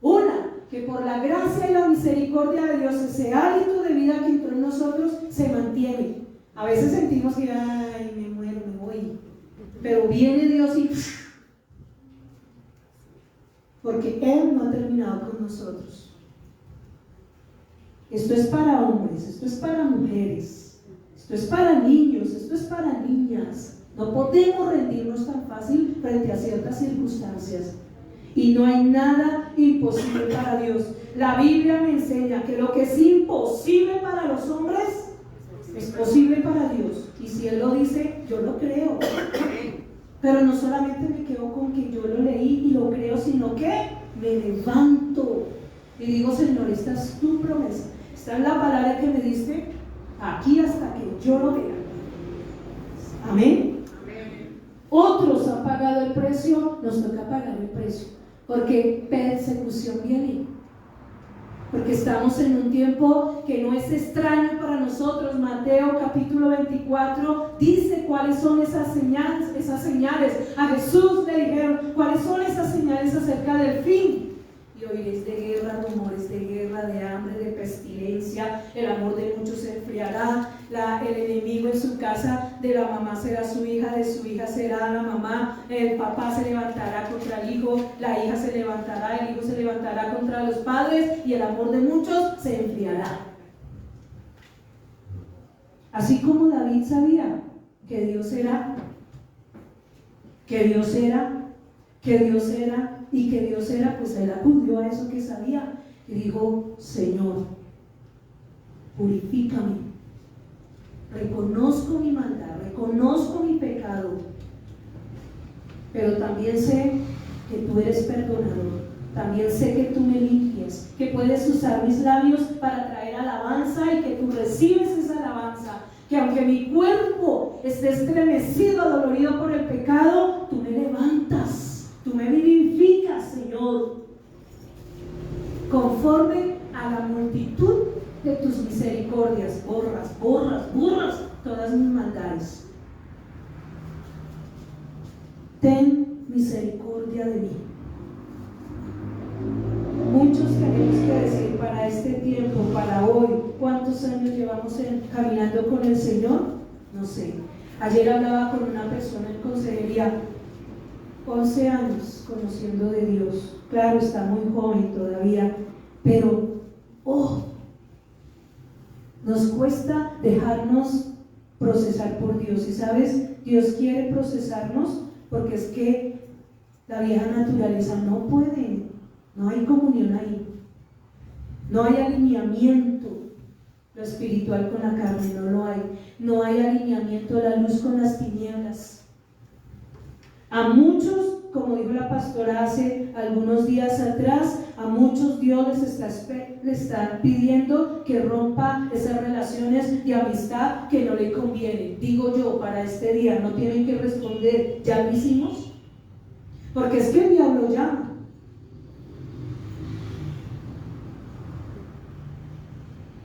[SPEAKER 2] una, que por la gracia y la misericordia de Dios, ese hálito de vida que entró en nosotros se mantiene. A veces sentimos que, ay, me muero, me voy, pero viene Dios y porque Él no ha terminado con nosotros. Esto es para hombres, esto es para mujeres, esto es para niños, esto es para niñas. No podemos rendirnos tan fácil frente a ciertas circunstancias. Y no hay nada imposible para Dios. La Biblia me enseña que lo que es imposible para los hombres es posible para Dios. Y si Él lo dice, yo lo creo. Pero no solamente me quedo con que yo lo leí y lo creo, sino que me levanto y digo, Señor, esta es tu promesa, esta es la palabra que me diste, aquí hasta que yo lo vea. Amén. Otros han pagado el precio, nos toca pagar el precio, porque persecución viene, porque estamos en un tiempo que no es extraño para nosotros. Mateo capítulo 24 dice cuáles son esas señales. A Jesús le dijeron cuáles son esas señales acerca del fin. Y oiréis de guerra, rumores de guerra, de hambre, de pestilencia. El amor de muchos se enfriará. El enemigo en su casa, de la mamá será su hija, de su hija será la mamá. El papá se levantará contra el hijo, la hija se levantará, el hijo se levantará contra los padres, y el amor de muchos se enfriará. Así como David sabía que Dios era, pues él acudió a eso que sabía y dijo, Señor, purifícame. Reconozco mi maldad, reconozco mi pecado, pero también sé que tú eres perdonador, también sé que tú me limpias, que puedes usar mis labios para traer alabanza y que tú recibes esa alabanza, que aunque mi cuerpo esté estremecido, dolorido por el pecado, tú me levantas, tú me vivificas, Señor, conforme a la multitud de tus misericordias. Borras todas mis maldades. Ten misericordia de mí. Muchos tenemos que decir para este tiempo, para hoy. ¿Cuántos años llevamos caminando con el Señor? No sé. Ayer hablaba con una persona en consejería, 11 años conociendo de Dios. Claro, está muy joven todavía, pero nos cuesta dejarnos procesar por Dios. Y sabes, Dios quiere procesarnos porque es que la vieja naturaleza no puede, no hay comunión ahí, no hay alineamiento, lo espiritual con la carne no hay alineamiento, la luz con las tinieblas. A muchos, como dijo la pastora hace algunos días atrás, A muchos Dios les está pidiendo que rompa esas relaciones de amistad que no le convienen. Digo yo, para este día no tienen que responder, ¿ya lo hicimos? Porque es que el diablo llama.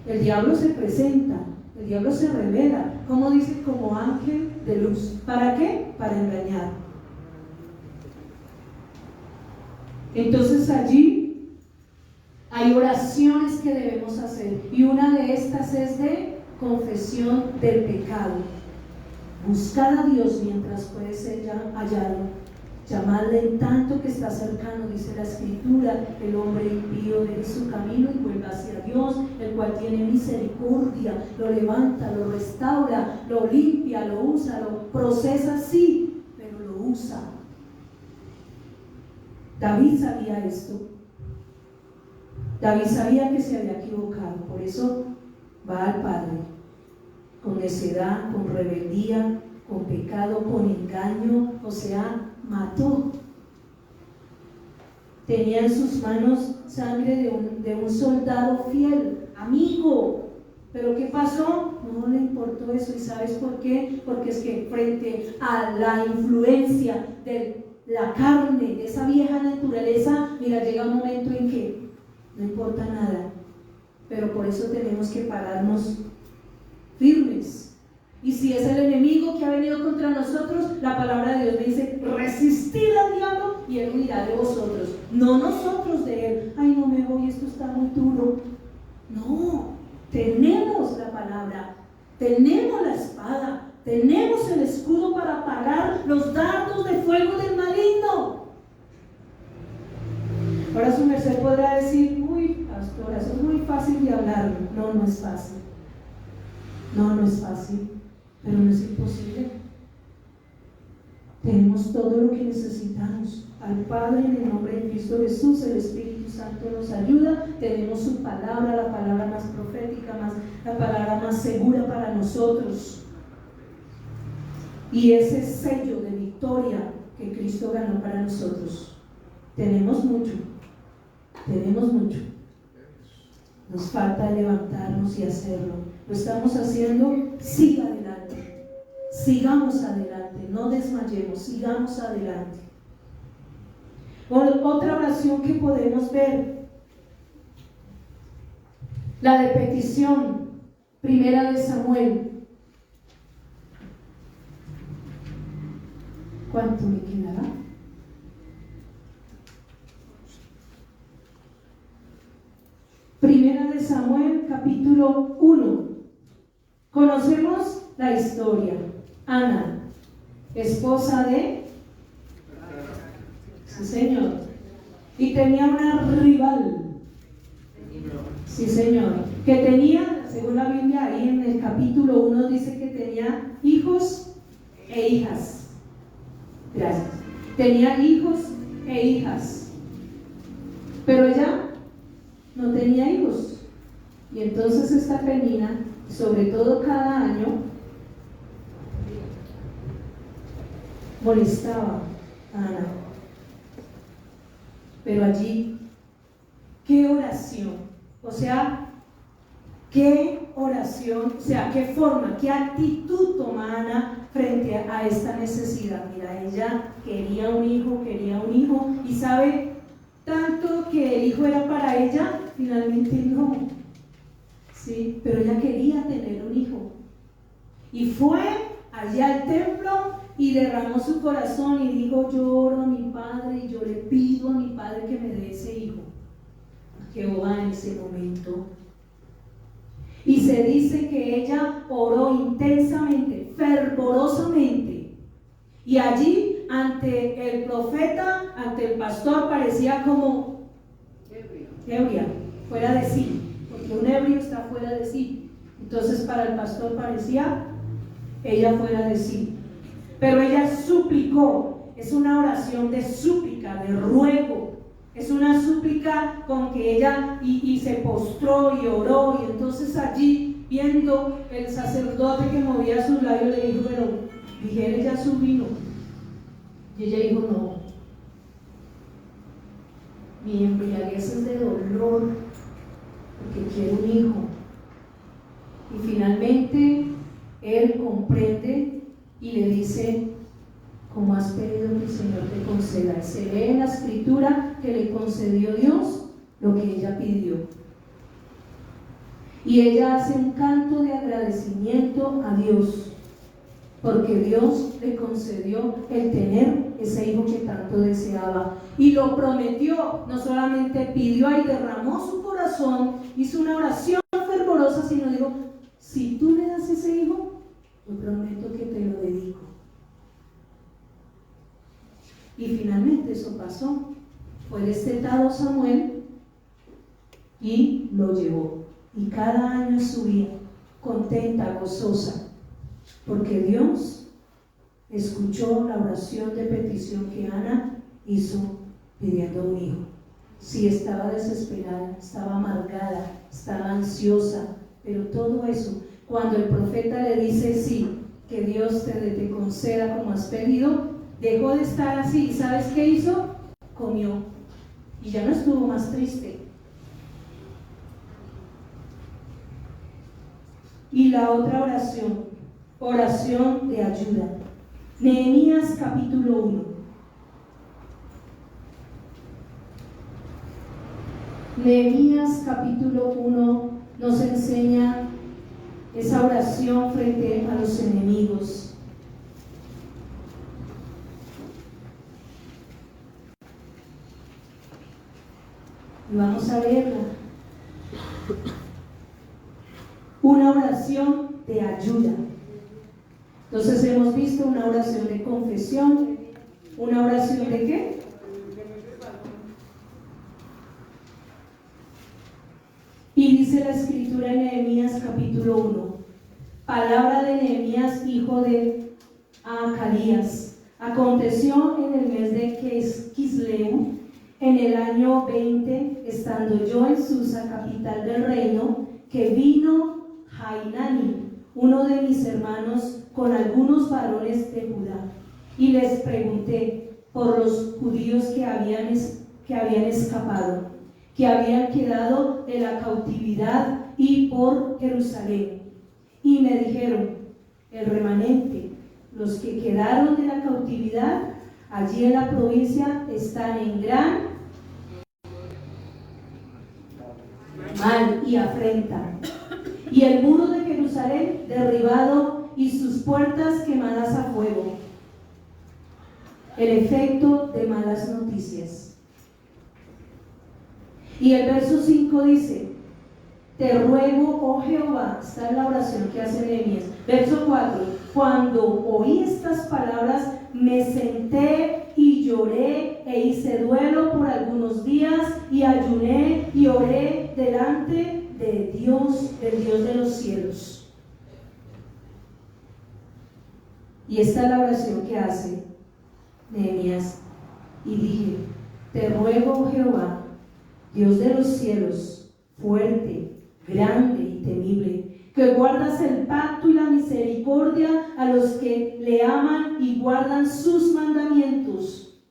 [SPEAKER 2] El diablo se presenta, el diablo se revela, como dice, como ángel de luz. ¿Para qué? Para engañar. Entonces allí hay oraciones que debemos hacer, y una de estas es de confesión del pecado. Buscar a Dios mientras puede ser hallado. Llamarle en tanto que está cercano, dice la Escritura. El hombre impío deje su camino y vuelva hacia Dios, el cual tiene misericordia, lo levanta, lo restaura, lo limpia, lo usa, lo procesa, sí, pero lo usa. David sabía esto. David sabía que se había equivocado, por eso va al Padre con necedad, con rebeldía, con pecado, con engaño, o sea, mató. Tenía en sus manos sangre de un soldado fiel, amigo. ¿Pero qué pasó? No le importó eso. ¿Y sabes por qué? Porque es que frente a la influencia de la carne, de esa vieja naturaleza, mira, llega un momento en que no importa nada. Pero por eso tenemos que pararnos firmes. Y si es el enemigo que ha venido contra nosotros, la palabra de Dios me dice: resistid al diablo y él huirá de vosotros, no nosotros de él. Ay, no me voy, esto está muy duro. No, tenemos la palabra, tenemos la espada, tenemos el escudo para parar los dardos de fuego del maligno. Ahora su merced podrá decir: uy, pastora, eso es muy fácil de hablar. No, no es fácil. No es fácil, pero no es imposible. Tenemos todo lo que necesitamos. Al Padre, en el nombre de Cristo Jesús, el Espíritu Santo nos ayuda. Tenemos su palabra, la palabra más profética, la palabra más segura para nosotros. Y ese sello de victoria que Cristo ganó para nosotros. Tenemos mucho. Nos falta levantarnos y hacerlo. Lo estamos haciendo. Siga adelante, sigamos adelante, no desmayemos, sigamos adelante. Otra oración que podemos ver, la de petición, primera de Samuel. ¿Cuánto me quedará? Primera de Samuel, capítulo 1. Conocemos la historia. Ana, esposa de... Sí, señor. Y tenía una rival. Sí, señor. Que tenía, según la Biblia, ahí en el capítulo 1 dice que tenía hijos e hijas. Gracias. Tenía hijos e hijas. Pero ella no tenía hijos. Y entonces esta Penina, sobre todo cada año, molestaba a Ana. Pero allí, ¿qué oración? O sea, ¿qué oración? O sea, ¿qué forma, qué actitud toma Ana frente a esta necesidad? Mira, ella quería un hijo, y sabe tanto que el hijo era para ella, finalmente no. Sí, pero ella quería tener un hijo. Y fue allá al templo y derramó su corazón y dijo: yo oro a mi padre y yo le pido a mi padre que me dé ese hijo. A Jehová en ese momento. Y se dice que ella oró intensamente, fervorosamente. Y allí, ante el profeta, ante el pastor, parecía como ebria, fuera de sí. Porque un ebrio está fuera de sí. Entonces para el pastor parecía ella fuera de sí. Pero ella suplicó. Es una oración de súplica, de ruego. Es una súplica con que ella y se postró y oró. Y entonces allí, viendo el sacerdote que movía sus labios, le dijo: pero dijere ya su vino. Y ella dijo: mi embriaguez es de dolor, porque quiero un hijo. Y finalmente él comprende y le dice: como has pedido que el Señor te conceda. Se lee en la escritura que le concedió Dios lo que ella pidió. Y ella hace un canto de agradecimiento a Dios, porque Dios le concedió el tener ese hijo que tanto deseaba. Y lo prometió, no solamente pidió y derramó su corazón, hizo una oración fervorosa, sino dijo: si tú me das ese hijo, yo prometo que te lo dedico. Y finalmente eso pasó. Fue destetado Samuel y lo llevó. Y cada año subía, contenta, gozosa, porque Dios escuchó la oración de petición que Ana hizo pidiendo un hijo. Sí, estaba desesperada, estaba amargada, estaba ansiosa, pero todo eso, cuando el profeta le dice sí, que Dios te conceda como has pedido, dejó de estar así. ¿Y sabes qué hizo? Comió y ya no estuvo más triste. Y la otra oración de ayuda. Nehemías capítulo 1. Nehemías capítulo 1 nos enseña esa oración frente a los enemigos. Y vamos a leerla. Una oración de ayuda. Entonces hemos visto una oración de confesión. ¿Una oración de qué? Y dice la escritura en Nehemías capítulo 1. Palabra de Nehemías, hijo de Acalías. Aconteció en el mes de Quisleu, en el año 20, estando yo en Susa, capital del reino, que vino Hainani, uno de mis hermanos, con algunos varones de Judá, y les pregunté por los judíos que habían escapado, que habían quedado de la cautividad, y por Jerusalén. Y me dijeron: el remanente, los que quedaron de la cautividad allí en la provincia, están en gran mal y afrenta, y el muro de Jerusalén derribado y sus puertas quemadas a fuego. El efecto de malas noticias. Y el verso 5 dice: te ruego, oh Jehová. Esta es la oración que hace Nehemías. Verso 4: cuando oí estas palabras, me senté y lloré e hice duelo por algunos días, y ayuné y oré delante de Dios, del Dios de los cielos. Y esta es la oración que hace Nehemías. Y dije: te ruego, oh Jehová, Dios de los cielos, fuerte, grande y temible, que guardas el pacto y la misericordia a los que le aman y guardan sus mandamientos.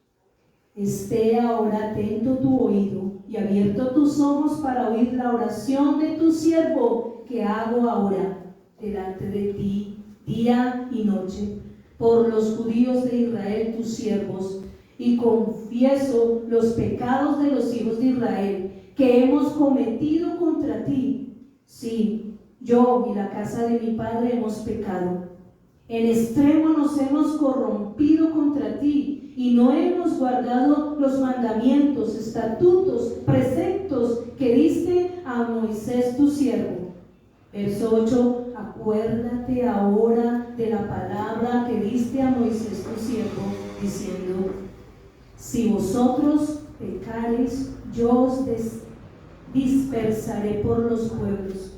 [SPEAKER 2] Esté ahora atento tu oído y abierto tus ojos para oír la oración de tu siervo que hago ahora delante de ti día y noche por los judíos de Israel, tus siervos, y confieso los pecados de los hijos de Israel que hemos cometido contra ti. Sí, yo y la casa de mi padre hemos pecado. En extremo nos hemos corrompido contra ti y no hemos guardado los mandamientos, estatutos, preceptos que diste a Moisés tu siervo. Verso 8: acuérdate ahora de la palabra que diste a Moisés tu siervo, diciendo: si vosotros pecareis, yo os dispersaré por los pueblos.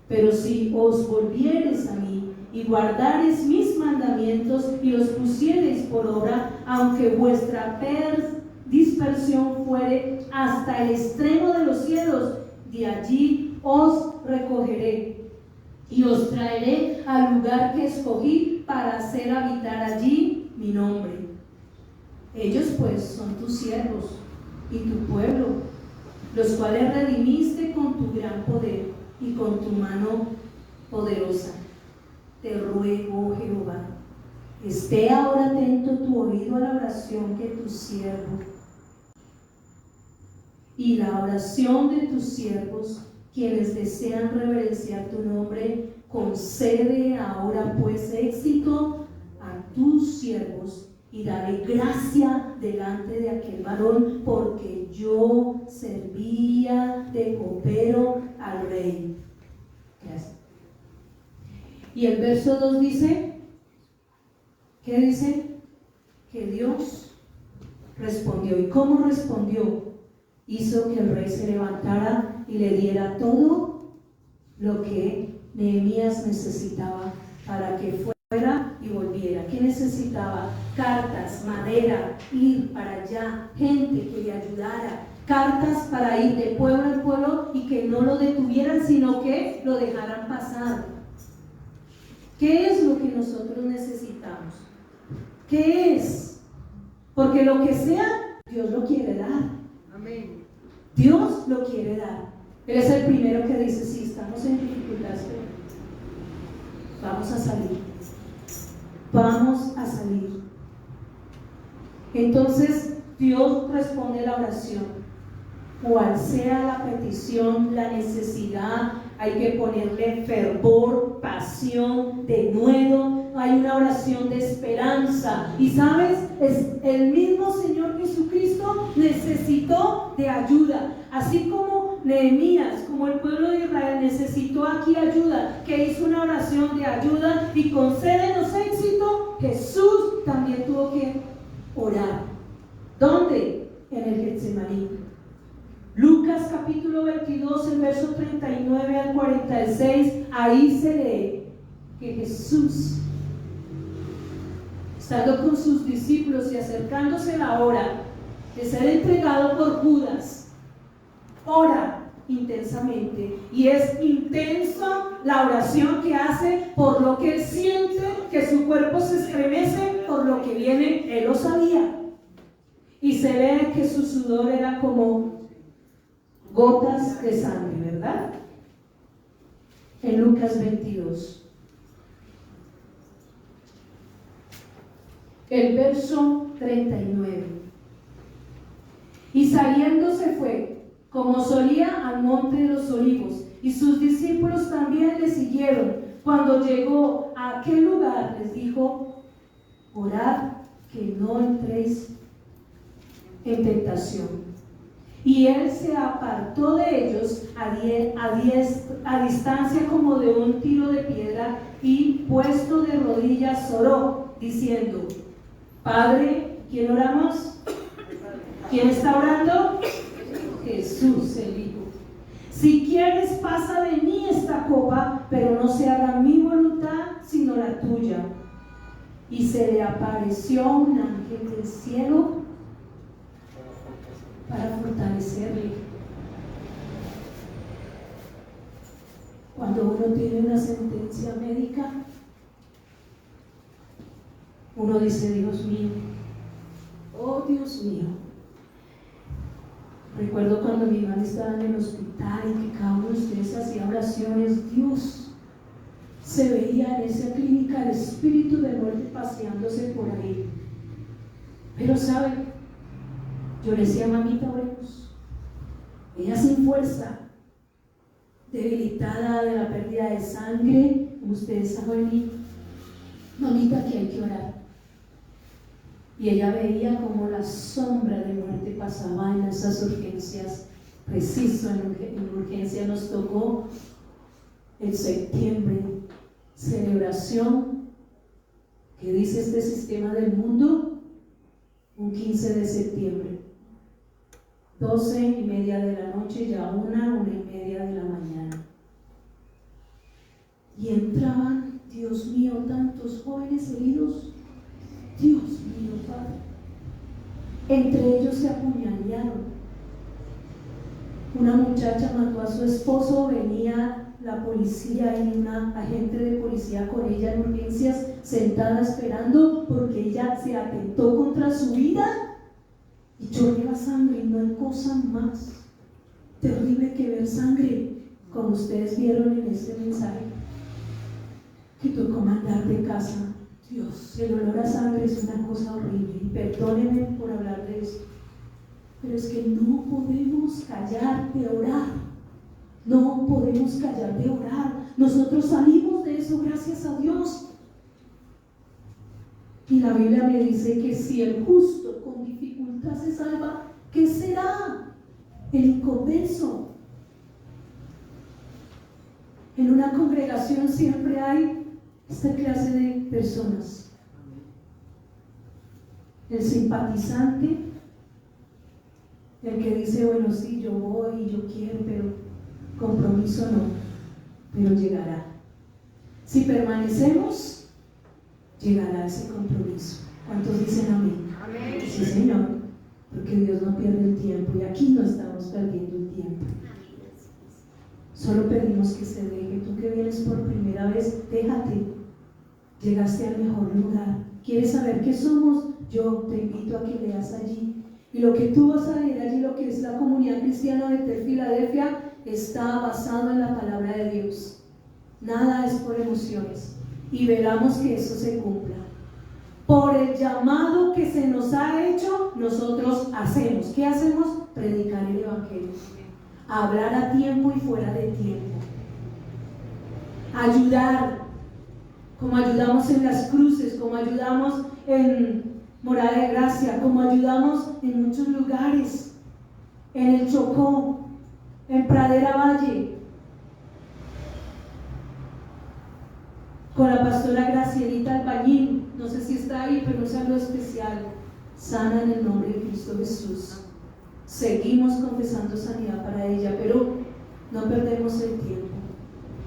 [SPEAKER 2] Pero si os volviereis a mí y guardareis mis mandamientos y los pusiereis por obra, aunque vuestra dispersión fuere hasta el extremo de los cielos, de allí os recogeré y os traeré al lugar que escogí para hacer habitar allí mi nombre. Ellos pues son tus siervos, y tu pueblo, los cuales redimiste con tu gran poder y con tu mano poderosa. Te ruego, oh Jehová, esté ahora atento tu oído a la oración que tu siervo y la oración de tus siervos, quienes desean reverenciar tu nombre. Concede ahora pues éxito a tus siervos y dale gracia delante de aquel varón, porque yo servía de copero al rey. Gracias. Y el verso 2 dice, ¿qué dice? Que Dios respondió. ¿Y cómo respondió? Hizo que el rey se levantara y le diera todo lo que Nehemías necesitaba para que fuera y volviera. ¿Qué necesitaba? Cartas, madera, ir para allá, gente que le ayudara, cartas para ir de pueblo en pueblo y que no lo detuvieran, sino que lo dejaran pasar. ¿Qué es lo que nosotros necesitamos? ¿Qué es? Porque lo que sea, Dios lo quiere dar.
[SPEAKER 3] Amén.
[SPEAKER 2] Dios lo quiere dar. Él es el primero que dice, si estamos en dificultades, vamos a salir. Vamos a salir. Entonces, Dios responde la oración. Cual sea la petición, la necesidad, hay que ponerle fervor, pasión, denuedo. Hay una oración de esperanza. Y sabes, es el mismo Señor Jesucristo necesitó de ayuda. Así como Nehemías, como el pueblo de Israel necesitó aquí ayuda, que hizo una oración de ayuda y concédenos éxito, Jesús también tuvo que orar. ¿Dónde? En el Getsemaní. Lucas capítulo 22, el verso 39 al 46, ahí se lee que Jesús, estando con sus discípulos y acercándose la hora de ser entregado por Judas, ora intensamente, y es intensa la oración que hace por lo que él siente, que su cuerpo se estremece por lo que viene. Él lo sabía, y se ve que su sudor era como gotas de sangre, ¿verdad? En Lucas 22, el verso 39. Y saliendo se fue, como solía, al monte de los olivos, y sus discípulos también le siguieron. Cuando llegó a aquel lugar, les dijo: orad que no entréis en tentación. Y él se apartó de ellos a distancia como de un tiro de piedra, y puesto de rodillas oró, diciendo: Padre, ¿quién oramos? ¿Quién está orando? Jesús, el Hijo. Si quieres, pasa de mí esta copa, pero no se haga mi voluntad, sino la tuya. Y se le apareció un ángel del cielo para fortalecerle. Cuando uno tiene una sentencia médica, uno dice: Dios mío, oh Dios mío. Recuerdo cuando mi madre estaba en el hospital y que cada uno de ustedes hacía oraciones, Dios, se veía en esa clínica el espíritu de muerte paseándose por ahí. Pero ¿saben? Yo le decía: mamita, oremos. Ella sin fuerza, debilitada de la pérdida de sangre, como ustedes saben, mamita, que hay que orar. Y ella veía como la sombra de muerte pasaba en esas urgencias. Preciso, en urgencia nos tocó en septiembre, celebración que dice este sistema del mundo, un 15 de septiembre, 12:30 de la noche, ya 1:30 de la mañana. Y entraban, Dios mío, tantos jóvenes heridos. Dios mío, Padre. Entre ellos se apuñalearon. Una muchacha mató a su esposo, venía la policía y una agente de policía con ella en urgencias, sentada esperando porque ella se atentó contra su vida. Y chorrea la sangre, y no hay cosa más terrible que ver sangre, como ustedes vieron en este mensaje que tocó mandar de casa. Dios, el olor a sangre es una cosa horrible, y perdónenme por hablar de eso, pero es que no podemos callar de orar. No podemos callar de orar. Nosotros salimos de eso, gracias a Dios. Y la Biblia me dice que si el justo con dificultad se salva, ¿qué será el inconverso? En una congregación siempre hay esta clase de personas: el simpatizante, el que dice, bueno, sí, yo voy y yo quiero, pero compromiso no, pero llegará. Si permanecemos, llegará ese compromiso. ¿Cuántos dicen amén?
[SPEAKER 3] Amén.
[SPEAKER 2] Sí, Señor, porque Dios no pierde el tiempo, y aquí no estamos perdiendo el tiempo. Solo pedimos que se deje. Tú que vienes por primera vez, déjate. Llegaste al mejor lugar. ¿Quieres saber qué somos? Yo te invito a que leas allí. Y lo que tú vas a leer allí, lo que es la comunidad cristiana de Filadelfia, está basado en la palabra de Dios. Nada es por emociones. Y velamos que eso se cumpla. Por el llamado que se nos ha hecho, nosotros hacemos. ¿Qué hacemos? Predicar el evangelio. Hablar a tiempo y fuera de tiempo. Ayudar, como ayudamos en las cruces, como ayudamos en Morada de Gracia, como ayudamos en muchos lugares, en el Chocó, en Pradera Valle, con la pastora Gracielita Albañín. No sé si está ahí, pero un saludo especial. Sana en el nombre de Cristo Jesús. Seguimos confesando sanidad para ella, pero no perdemos el tiempo.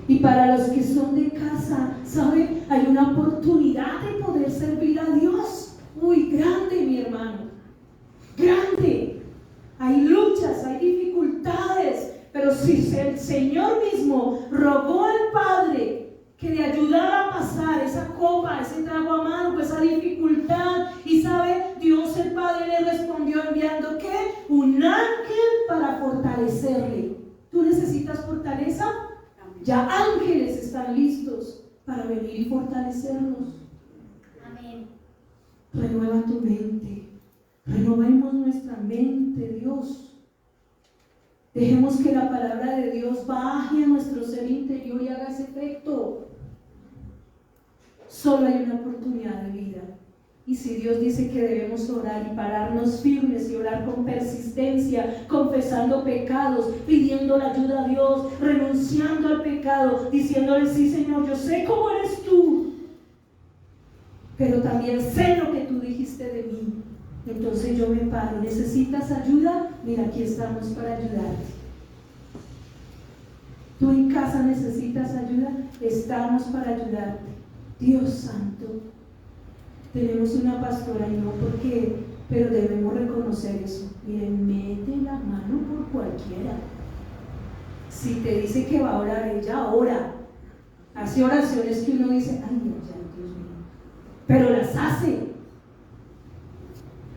[SPEAKER 2] Y para los que son de casa, ¿sabe? Hay una oportunidad de poder servir a Dios. Muy grande, mi hermano. Grande. Hay luchas, hay dificultades, pero si el Señor mismo rogó al Padre que le ayudara a pasar esa copa, ese trago amargo, esa dificultad, y sabe, Dios el Padre le respondió enviando ¿qué? Un ángel para fortalecerle. ¿Tú necesitas fortaleza? Ya ángeles están listos para venir y fortalecernos.
[SPEAKER 3] Amén.
[SPEAKER 2] Renueva tu mente. Renovemos nuestra mente, Dios. Dejemos que la palabra de Dios baje a nuestro ser interior y haga ese efecto. Solo hay una oportunidad de vida. Y si Dios dice que debemos orar y pararnos firmes y orar con persistencia, confesando pecados, pidiendo la ayuda a Dios, renunciando al pecado, diciéndole, sí Señor, yo sé cómo eres tú, pero también sé lo que tú dijiste de mí. Entonces yo me paro. ¿Necesitas ayuda? Mira, aquí estamos para ayudarte. ¿Tú en casa necesitas ayuda? Estamos para ayudarte. Dios santo, tenemos una pastora y no porque, pero debemos reconocer eso. Miren, mete la mano por cualquiera. Si te dice que va a orar, ella ora. Hace oraciones que uno dice, ay, no, ya, Dios mío, pero las hace.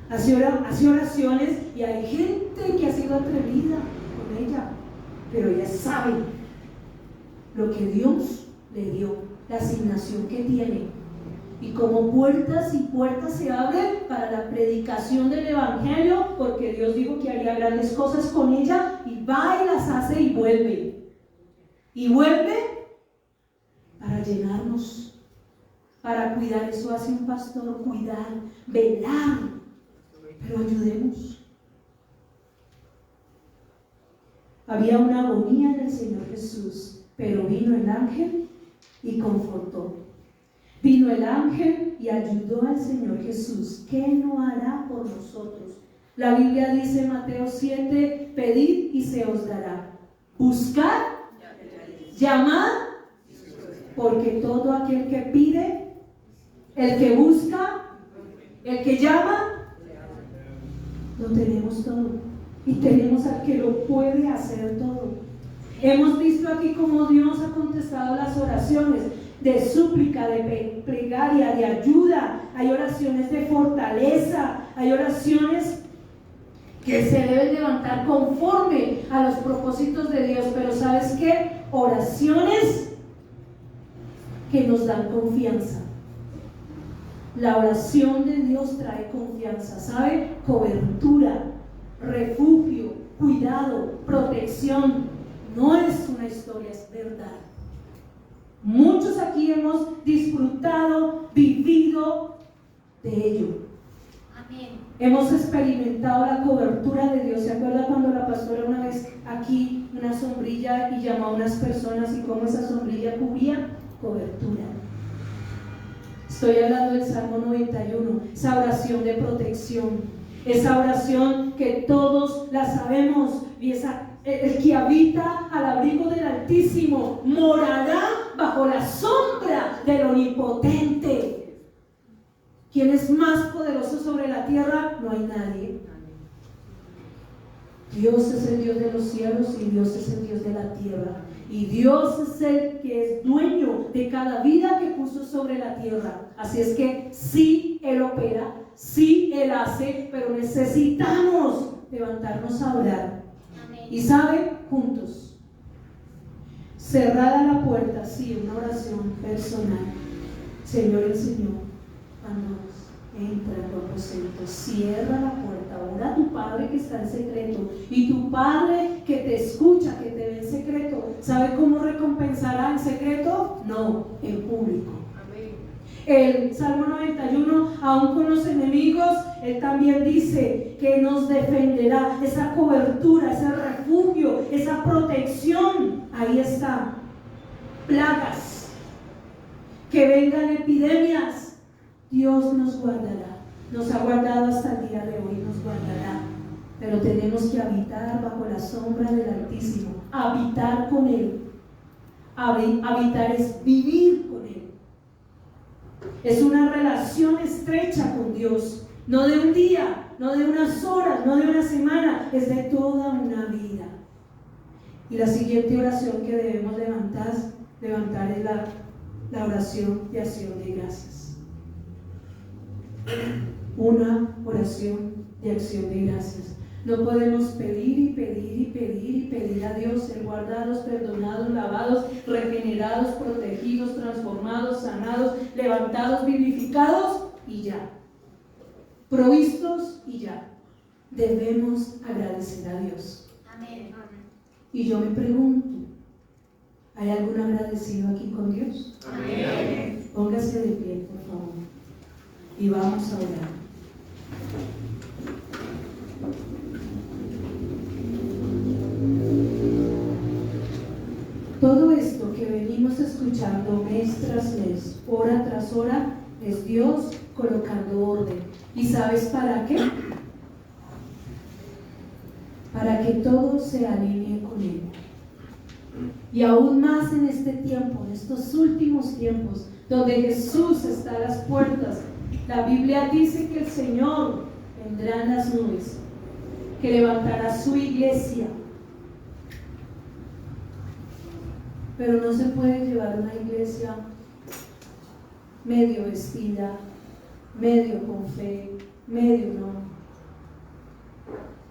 [SPEAKER 2] Hace oraciones y hay gente que ha sido atrevida con ella, pero ella sabe lo que Dios le dio, la asignación que tiene, y como puertas y puertas se abren para la predicación del evangelio, porque Dios dijo que haría grandes cosas con ella, y va y las hace y vuelve para llenarnos, para cuidar. Eso hace un pastor, cuidar, velar. Pero ayudemos. Había una agonía en el Señor Jesús, pero vino el ángel y confortó. Vino el ángel y ayudó al Señor Jesús. ¿Qué no hará por nosotros? La Biblia dice en Mateo 7, pedid y se os dará. Buscad, llamad, porque todo aquel que pide, el que busca, el que llama, lo tenemos todo, y tenemos al que lo puede hacer todo. Hemos visto aquí cómo Dios ha contestado las oraciones de súplica, de plegaria, de ayuda. Hay oraciones de fortaleza, hay oraciones que se deben levantar conforme a los propósitos de Dios. Pero ¿sabes qué? Oraciones que nos dan confianza. La oración de Dios trae confianza, ¿sabe? Cobertura, refugio, cuidado, protección. No es una historia, es verdad. Muchos aquí hemos disfrutado, vivido de ello.
[SPEAKER 3] Amén.
[SPEAKER 2] Hemos experimentado la cobertura de Dios. ¿Se acuerda cuando la pastora una vez aquí una sombrilla y llamó a unas personas y cómo esa sombrilla cubría? Cobertura. Estoy hablando del Salmo 91, esa oración de protección, esa oración que todos la sabemos, y el que habita al abrigo del Altísimo morará bajo la sombra del Omnipotente. ¿Quién es más poderoso sobre la tierra? No hay nadie. Dios es el Dios de los cielos y Dios es el Dios de la tierra. Y Dios es el que es dueño de cada vida que puso sobre la tierra. Así es que sí, Él opera, sí, Él hace, pero necesitamos levantarnos a orar.
[SPEAKER 3] Amén.
[SPEAKER 2] Y saben, juntos, cerrada la puerta, sí, una oración personal. Señor, el Señor, cuando entra en tu aposento, cierra la puerta, ora a tu Padre que está en secreto, y tu Padre que te escucha, que te ve en secreto, ¿sabe cómo recompensará en secreto? No, en público. El Salmo 91, aún con los enemigos, Él también dice que nos defenderá. Esa cobertura, ese refugio, esa protección, ahí está. Plagas, que vengan epidemias, Dios nos guardará. Nos ha guardado hasta el día de hoy, nos guardará. Pero tenemos que habitar bajo la sombra del Altísimo, habitar con Él. Habitar es vivir con Él. Es una relación estrecha con Dios, no de un día, no de unas horas, no de una semana, es de toda una vida. Y la siguiente oración que debemos levantar es la oración de acción de gracias. Una oración de acción de gracias. No podemos pedir y pedir y pedir y pedir a Dios ser guardados, perdonados, lavados, regenerados, protegidos, transformados, sanados, levantados, vivificados y ya. Provistos y ya. Debemos agradecer a Dios.
[SPEAKER 3] Amén.
[SPEAKER 2] Y yo me pregunto, ¿hay algún agradecido aquí con Dios?
[SPEAKER 3] Amén.
[SPEAKER 2] Póngase de pie, por favor, y vamos a orar. Todo esto que venimos escuchando mes tras mes, hora tras hora, es Dios colocando orden. ¿Y sabes para qué? Para que todo se alinee con Él. Y aún más en este tiempo, en estos últimos tiempos, donde Jesús está a las puertas. La Biblia dice que el Señor vendrá en las nubes, que levantará su iglesia. Pero no se puede llevar una iglesia medio vestida, medio con fe, medio no.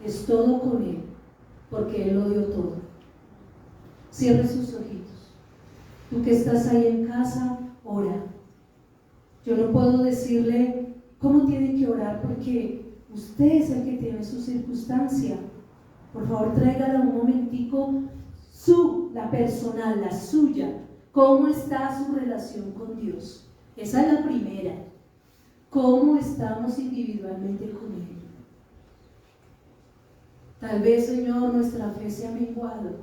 [SPEAKER 2] Es todo con Él, porque Él lo dio todo. Cierre sus ojitos. Tú que estás ahí en casa, ora. Yo no puedo decirle cómo tiene que orar, porque usted es el que tiene su circunstancia. Por favor, tráigala un momentico. La personal, la suya. ¿Cómo está su relación con Dios? Esa es la primera. ¿Cómo estamos individualmente con Él? Tal vez, Señor, nuestra fe se ha menguado.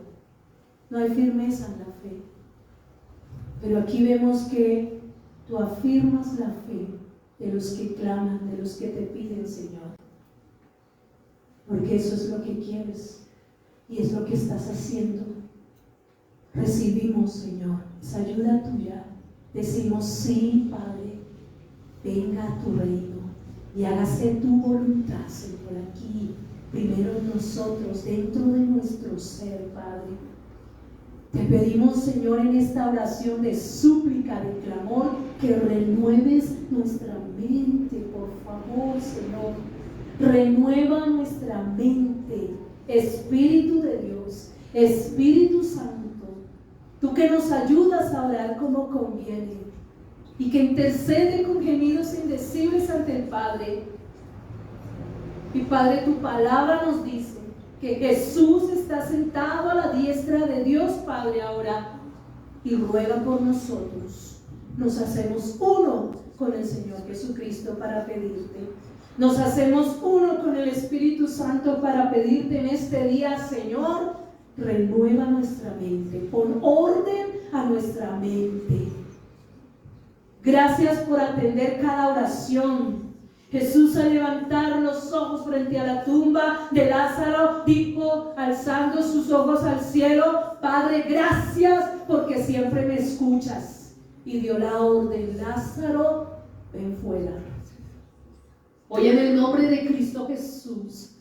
[SPEAKER 2] No hay firmeza en la fe. Pero aquí vemos que tú afirmas la fe de los que claman, de los que te piden, Señor. Porque eso es lo que quieres y es lo que estás haciendo. Recibimos, Señor, esa ayuda tuya. Decimos, sí, Padre, venga a tu reino y hágase tu voluntad, Señor, aquí, primero en nosotros, dentro de nuestro ser, Padre. Te pedimos, Señor, en esta oración de súplica, de clamor, que renueves nuestra mente, por favor, Señor. Renueva nuestra mente, Espíritu de Dios, Espíritu Santo, tú que nos ayudas a orar como conviene y que intercede con gemidos indecibles ante el Padre. Y Padre, tu palabra nos dice que Jesús está sentado a la diestra de Dios Padre ahora y ruega por nosotros. Nos hacemos uno con el Señor Jesucristo para pedirte. Nos hacemos uno con el Espíritu Santo para pedirte en este día, Señor, renueva nuestra mente, pon orden a nuestra mente. Gracias por atender cada oración. Jesús, al levantar los ojos frente a la tumba de Lázaro, dijo, alzando sus ojos al cielo: Padre, gracias porque siempre me escuchas. Y dio la orden: Lázaro, ven fuera. Hoy, en el nombre de Cristo Jesús,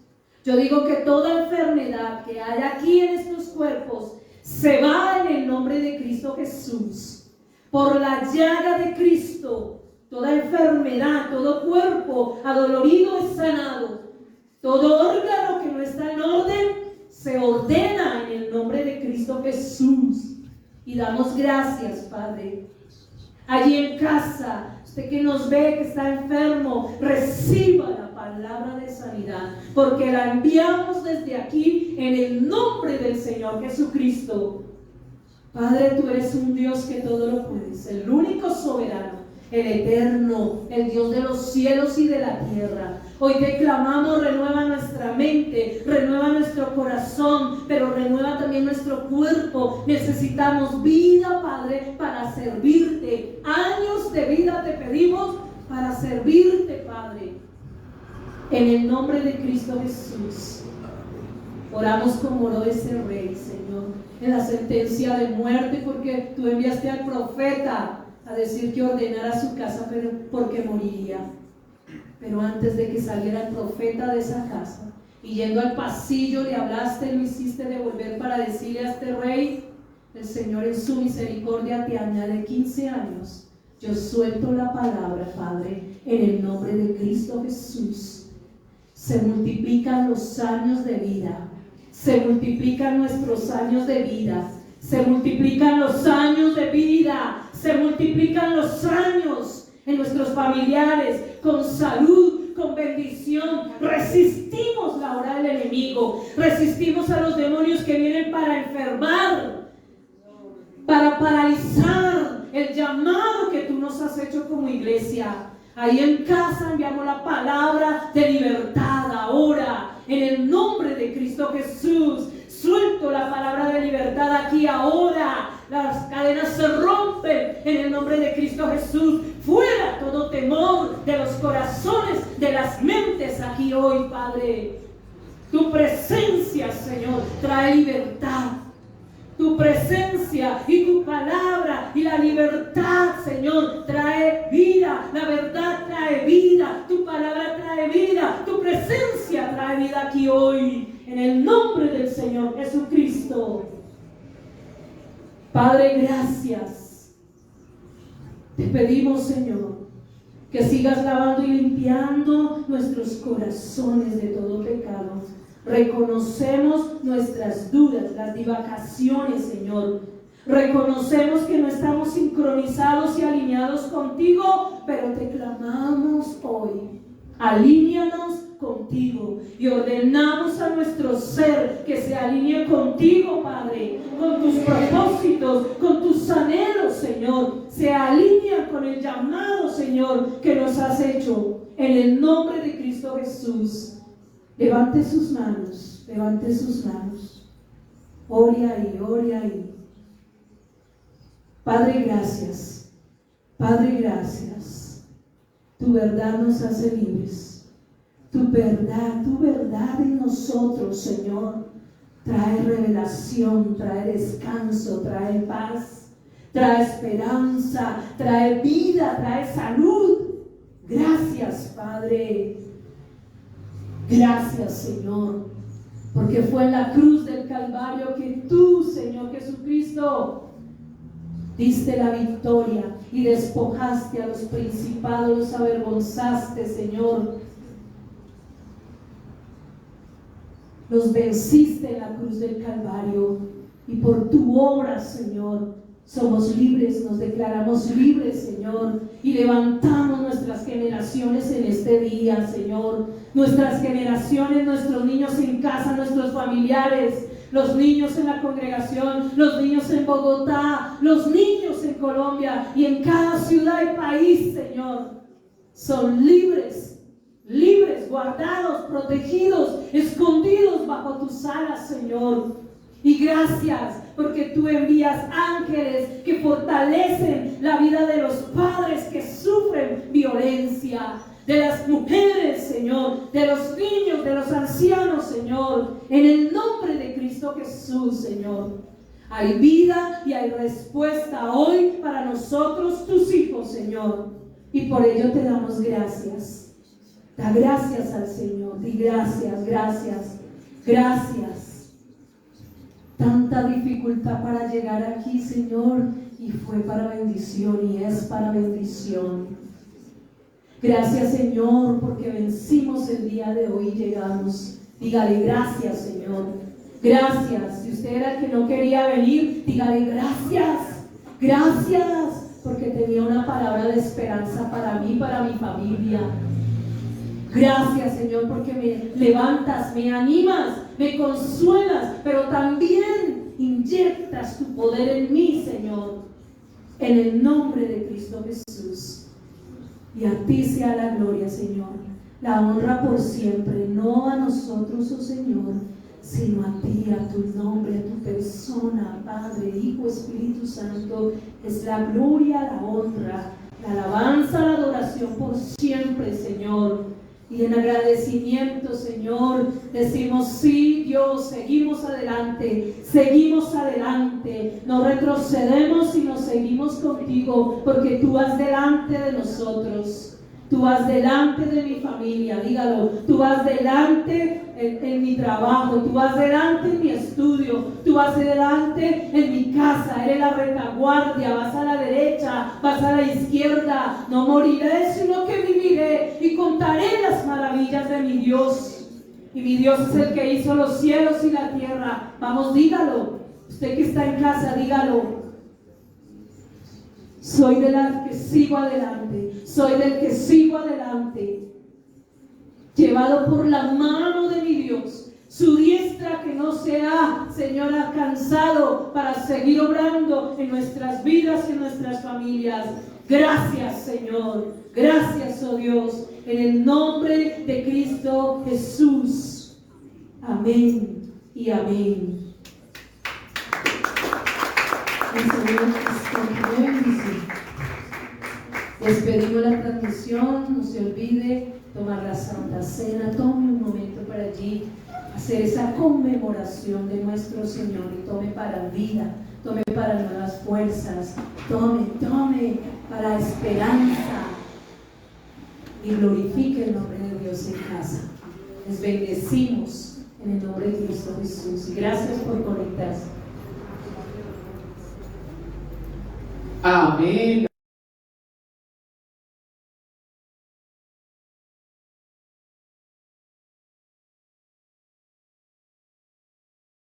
[SPEAKER 2] yo digo que toda enfermedad que hay aquí en estos cuerpos se va en el nombre de Cristo Jesús. Por la llaga de Cristo, toda enfermedad, todo cuerpo adolorido es sanado. Todo órgano que no está en orden se ordena en el nombre de Cristo Jesús. Y damos gracias, Padre. Allí en casa, usted que nos ve, que está enfermo, reciba la palabra de sanidad, porque la enviamos desde aquí en el nombre del Señor Jesucristo. Padre, tú eres un Dios que todo lo puedes, el único soberano, el eterno, el Dios de los cielos y de la tierra. Hoy te clamamos: renueva nuestra mente, renueva nuestro corazón, pero renueva también nuestro cuerpo. Necesitamos vida, Padre, para servirte. Años de vida te pedimos para servirte, Padre. En el nombre de Cristo Jesús, oramos como oró ese rey, Señor, en la sentencia de muerte, porque tú enviaste al profeta a decir que ordenara su casa, pero porque moriría. Pero antes de que saliera el profeta de esa casa, y yendo al pasillo le hablaste, lo hiciste devolver para decirle a este rey: el Señor en su misericordia te añade 15 años. Yo suelto la palabra, Padre, en el nombre de Cristo Jesús. Se multiplican los años de vida, se multiplican nuestros años de vida, se multiplican los años de vida, se multiplican los años en nuestros familiares, con salud, con bendición. Resistimos la obra del enemigo, resistimos a los demonios que vienen para enfermar, para paralizar el llamado que tú nos has hecho como iglesia. Ahí en casa enviamos la palabra de libertad ahora, en el nombre de Cristo Jesús. Suelto la palabra de libertad aquí ahora. Las cadenas se rompen en el nombre de Cristo Jesús. Fuera todo temor de los corazones, de las mentes aquí hoy, Padre. Tu presencia, Señor, trae libertad. Tu presencia y tu palabra y la libertad, Señor, trae vida. La verdad trae vida. Tu palabra trae vida. Tu presencia trae vida aquí hoy. En el nombre del Señor Jesucristo. Padre, gracias. Te pedimos, Señor, que sigas lavando y limpiando nuestros corazones de todo pecado. Reconocemos nuestras dudas, las divagaciones, Señor. Reconocemos que no estamos sincronizados y alineados contigo, pero te clamamos hoy: alíñanos contigo, y ordenamos a nuestro ser que se alinee contigo, Padre, con tus propósitos, con tus anhelos, Señor. Se alinea con el llamado, Señor, que nos has hecho, en el nombre de Cristo Jesús. Levante sus manos, levante sus manos. Ore ahí, ore ahí. Padre, gracias. Padre, gracias. Tu verdad nos hace libres. Tu verdad en nosotros, Señor, trae revelación, trae descanso, trae paz, trae esperanza, trae vida, trae salud. Gracias, Padre. Gracias, Señor, porque fue en la cruz del Calvario que tú, Señor Jesucristo, diste la victoria y despojaste a los principados, los avergonzaste, Señor. los venciste en la cruz del Calvario, y por tu obra, Señor, somos libres, nos declaramos libres, Señor, y levantamos nuestras generaciones en este día, Señor, nuestras generaciones, nuestros niños en casa, nuestros familiares, los niños en la congregación, los niños en Bogotá, los niños en Colombia y en cada ciudad y país, Señor, son libres, libres, guardados, protegidos, escondidos bajo tus alas, Señor. Y gracias porque tú envías ángeles que fortalecen la vida de los padres que sufren violencia, de las mujeres, Señor, de los niños, de los ancianos, Señor, en el nombre de Cristo Jesús, Señor. Hay vida y hay respuesta hoy para nosotros, tus hijos, Señor, y por ello te damos gracias. Da gracias al Señor, di gracias, gracias, gracias. Tanta dificultad para llegar aquí, Señor, y fue para bendición y es para bendición. Gracias, Señor, porque vencimos el día de hoy y llegamos. Dígale gracias, Señor. Gracias. Si usted era el que no quería venir, dígale gracias. Gracias, porque tenía una palabra de esperanza para mí, para mi familia. Gracias, Señor, porque me levantas, me animas, me consuelas, pero también inyectas tu poder en mí, Señor, en el nombre de Cristo Jesús. Y a ti sea la gloria, Señor, la honra por siempre, no a nosotros, oh Señor, sino a ti, a tu nombre, a tu persona, Padre, Hijo, Espíritu Santo. Es la gloria, la honra, la alabanza, la adoración por siempre, Señor. Y en agradecimiento, Señor, decimos sí, Dios, seguimos adelante, no retrocedemos, sino seguimos contigo, porque tú vas delante de nosotros, tú vas delante de mi familia, dígalo, tú vas delante en mi trabajo, tú vas delante en mi estudio, tú vas delante en mi casa, eres la retaguardia, vas a la derecha, vas a la izquierda, no moriré, sino que viviré y contaré las maravillas de mi Dios. Y mi Dios es el que hizo los cielos y la tierra. Vamos, dígalo, usted que está en casa, dígalo. Soy de la que sigo adelante, soy del que sigo adelante, llevado por la mano de mi Dios, su diestra que no se ha, Señor, alcanzado para seguir obrando en nuestras vidas y en nuestras familias. Gracias, Señor, gracias, oh Dios, en el nombre de Cristo Jesús. Amén y amén. El Señor nos bendice. Despedimos la transmisión, no se olvide tomar la Santa Cena, tome un momento para allí hacer esa conmemoración de nuestro Señor y tome para vida, tome para nuevas fuerzas, tome para esperanza y glorifique el nombre de Dios en casa. Les bendecimos en el nombre de Cristo Jesús y gracias por conectarse.
[SPEAKER 1] Amén.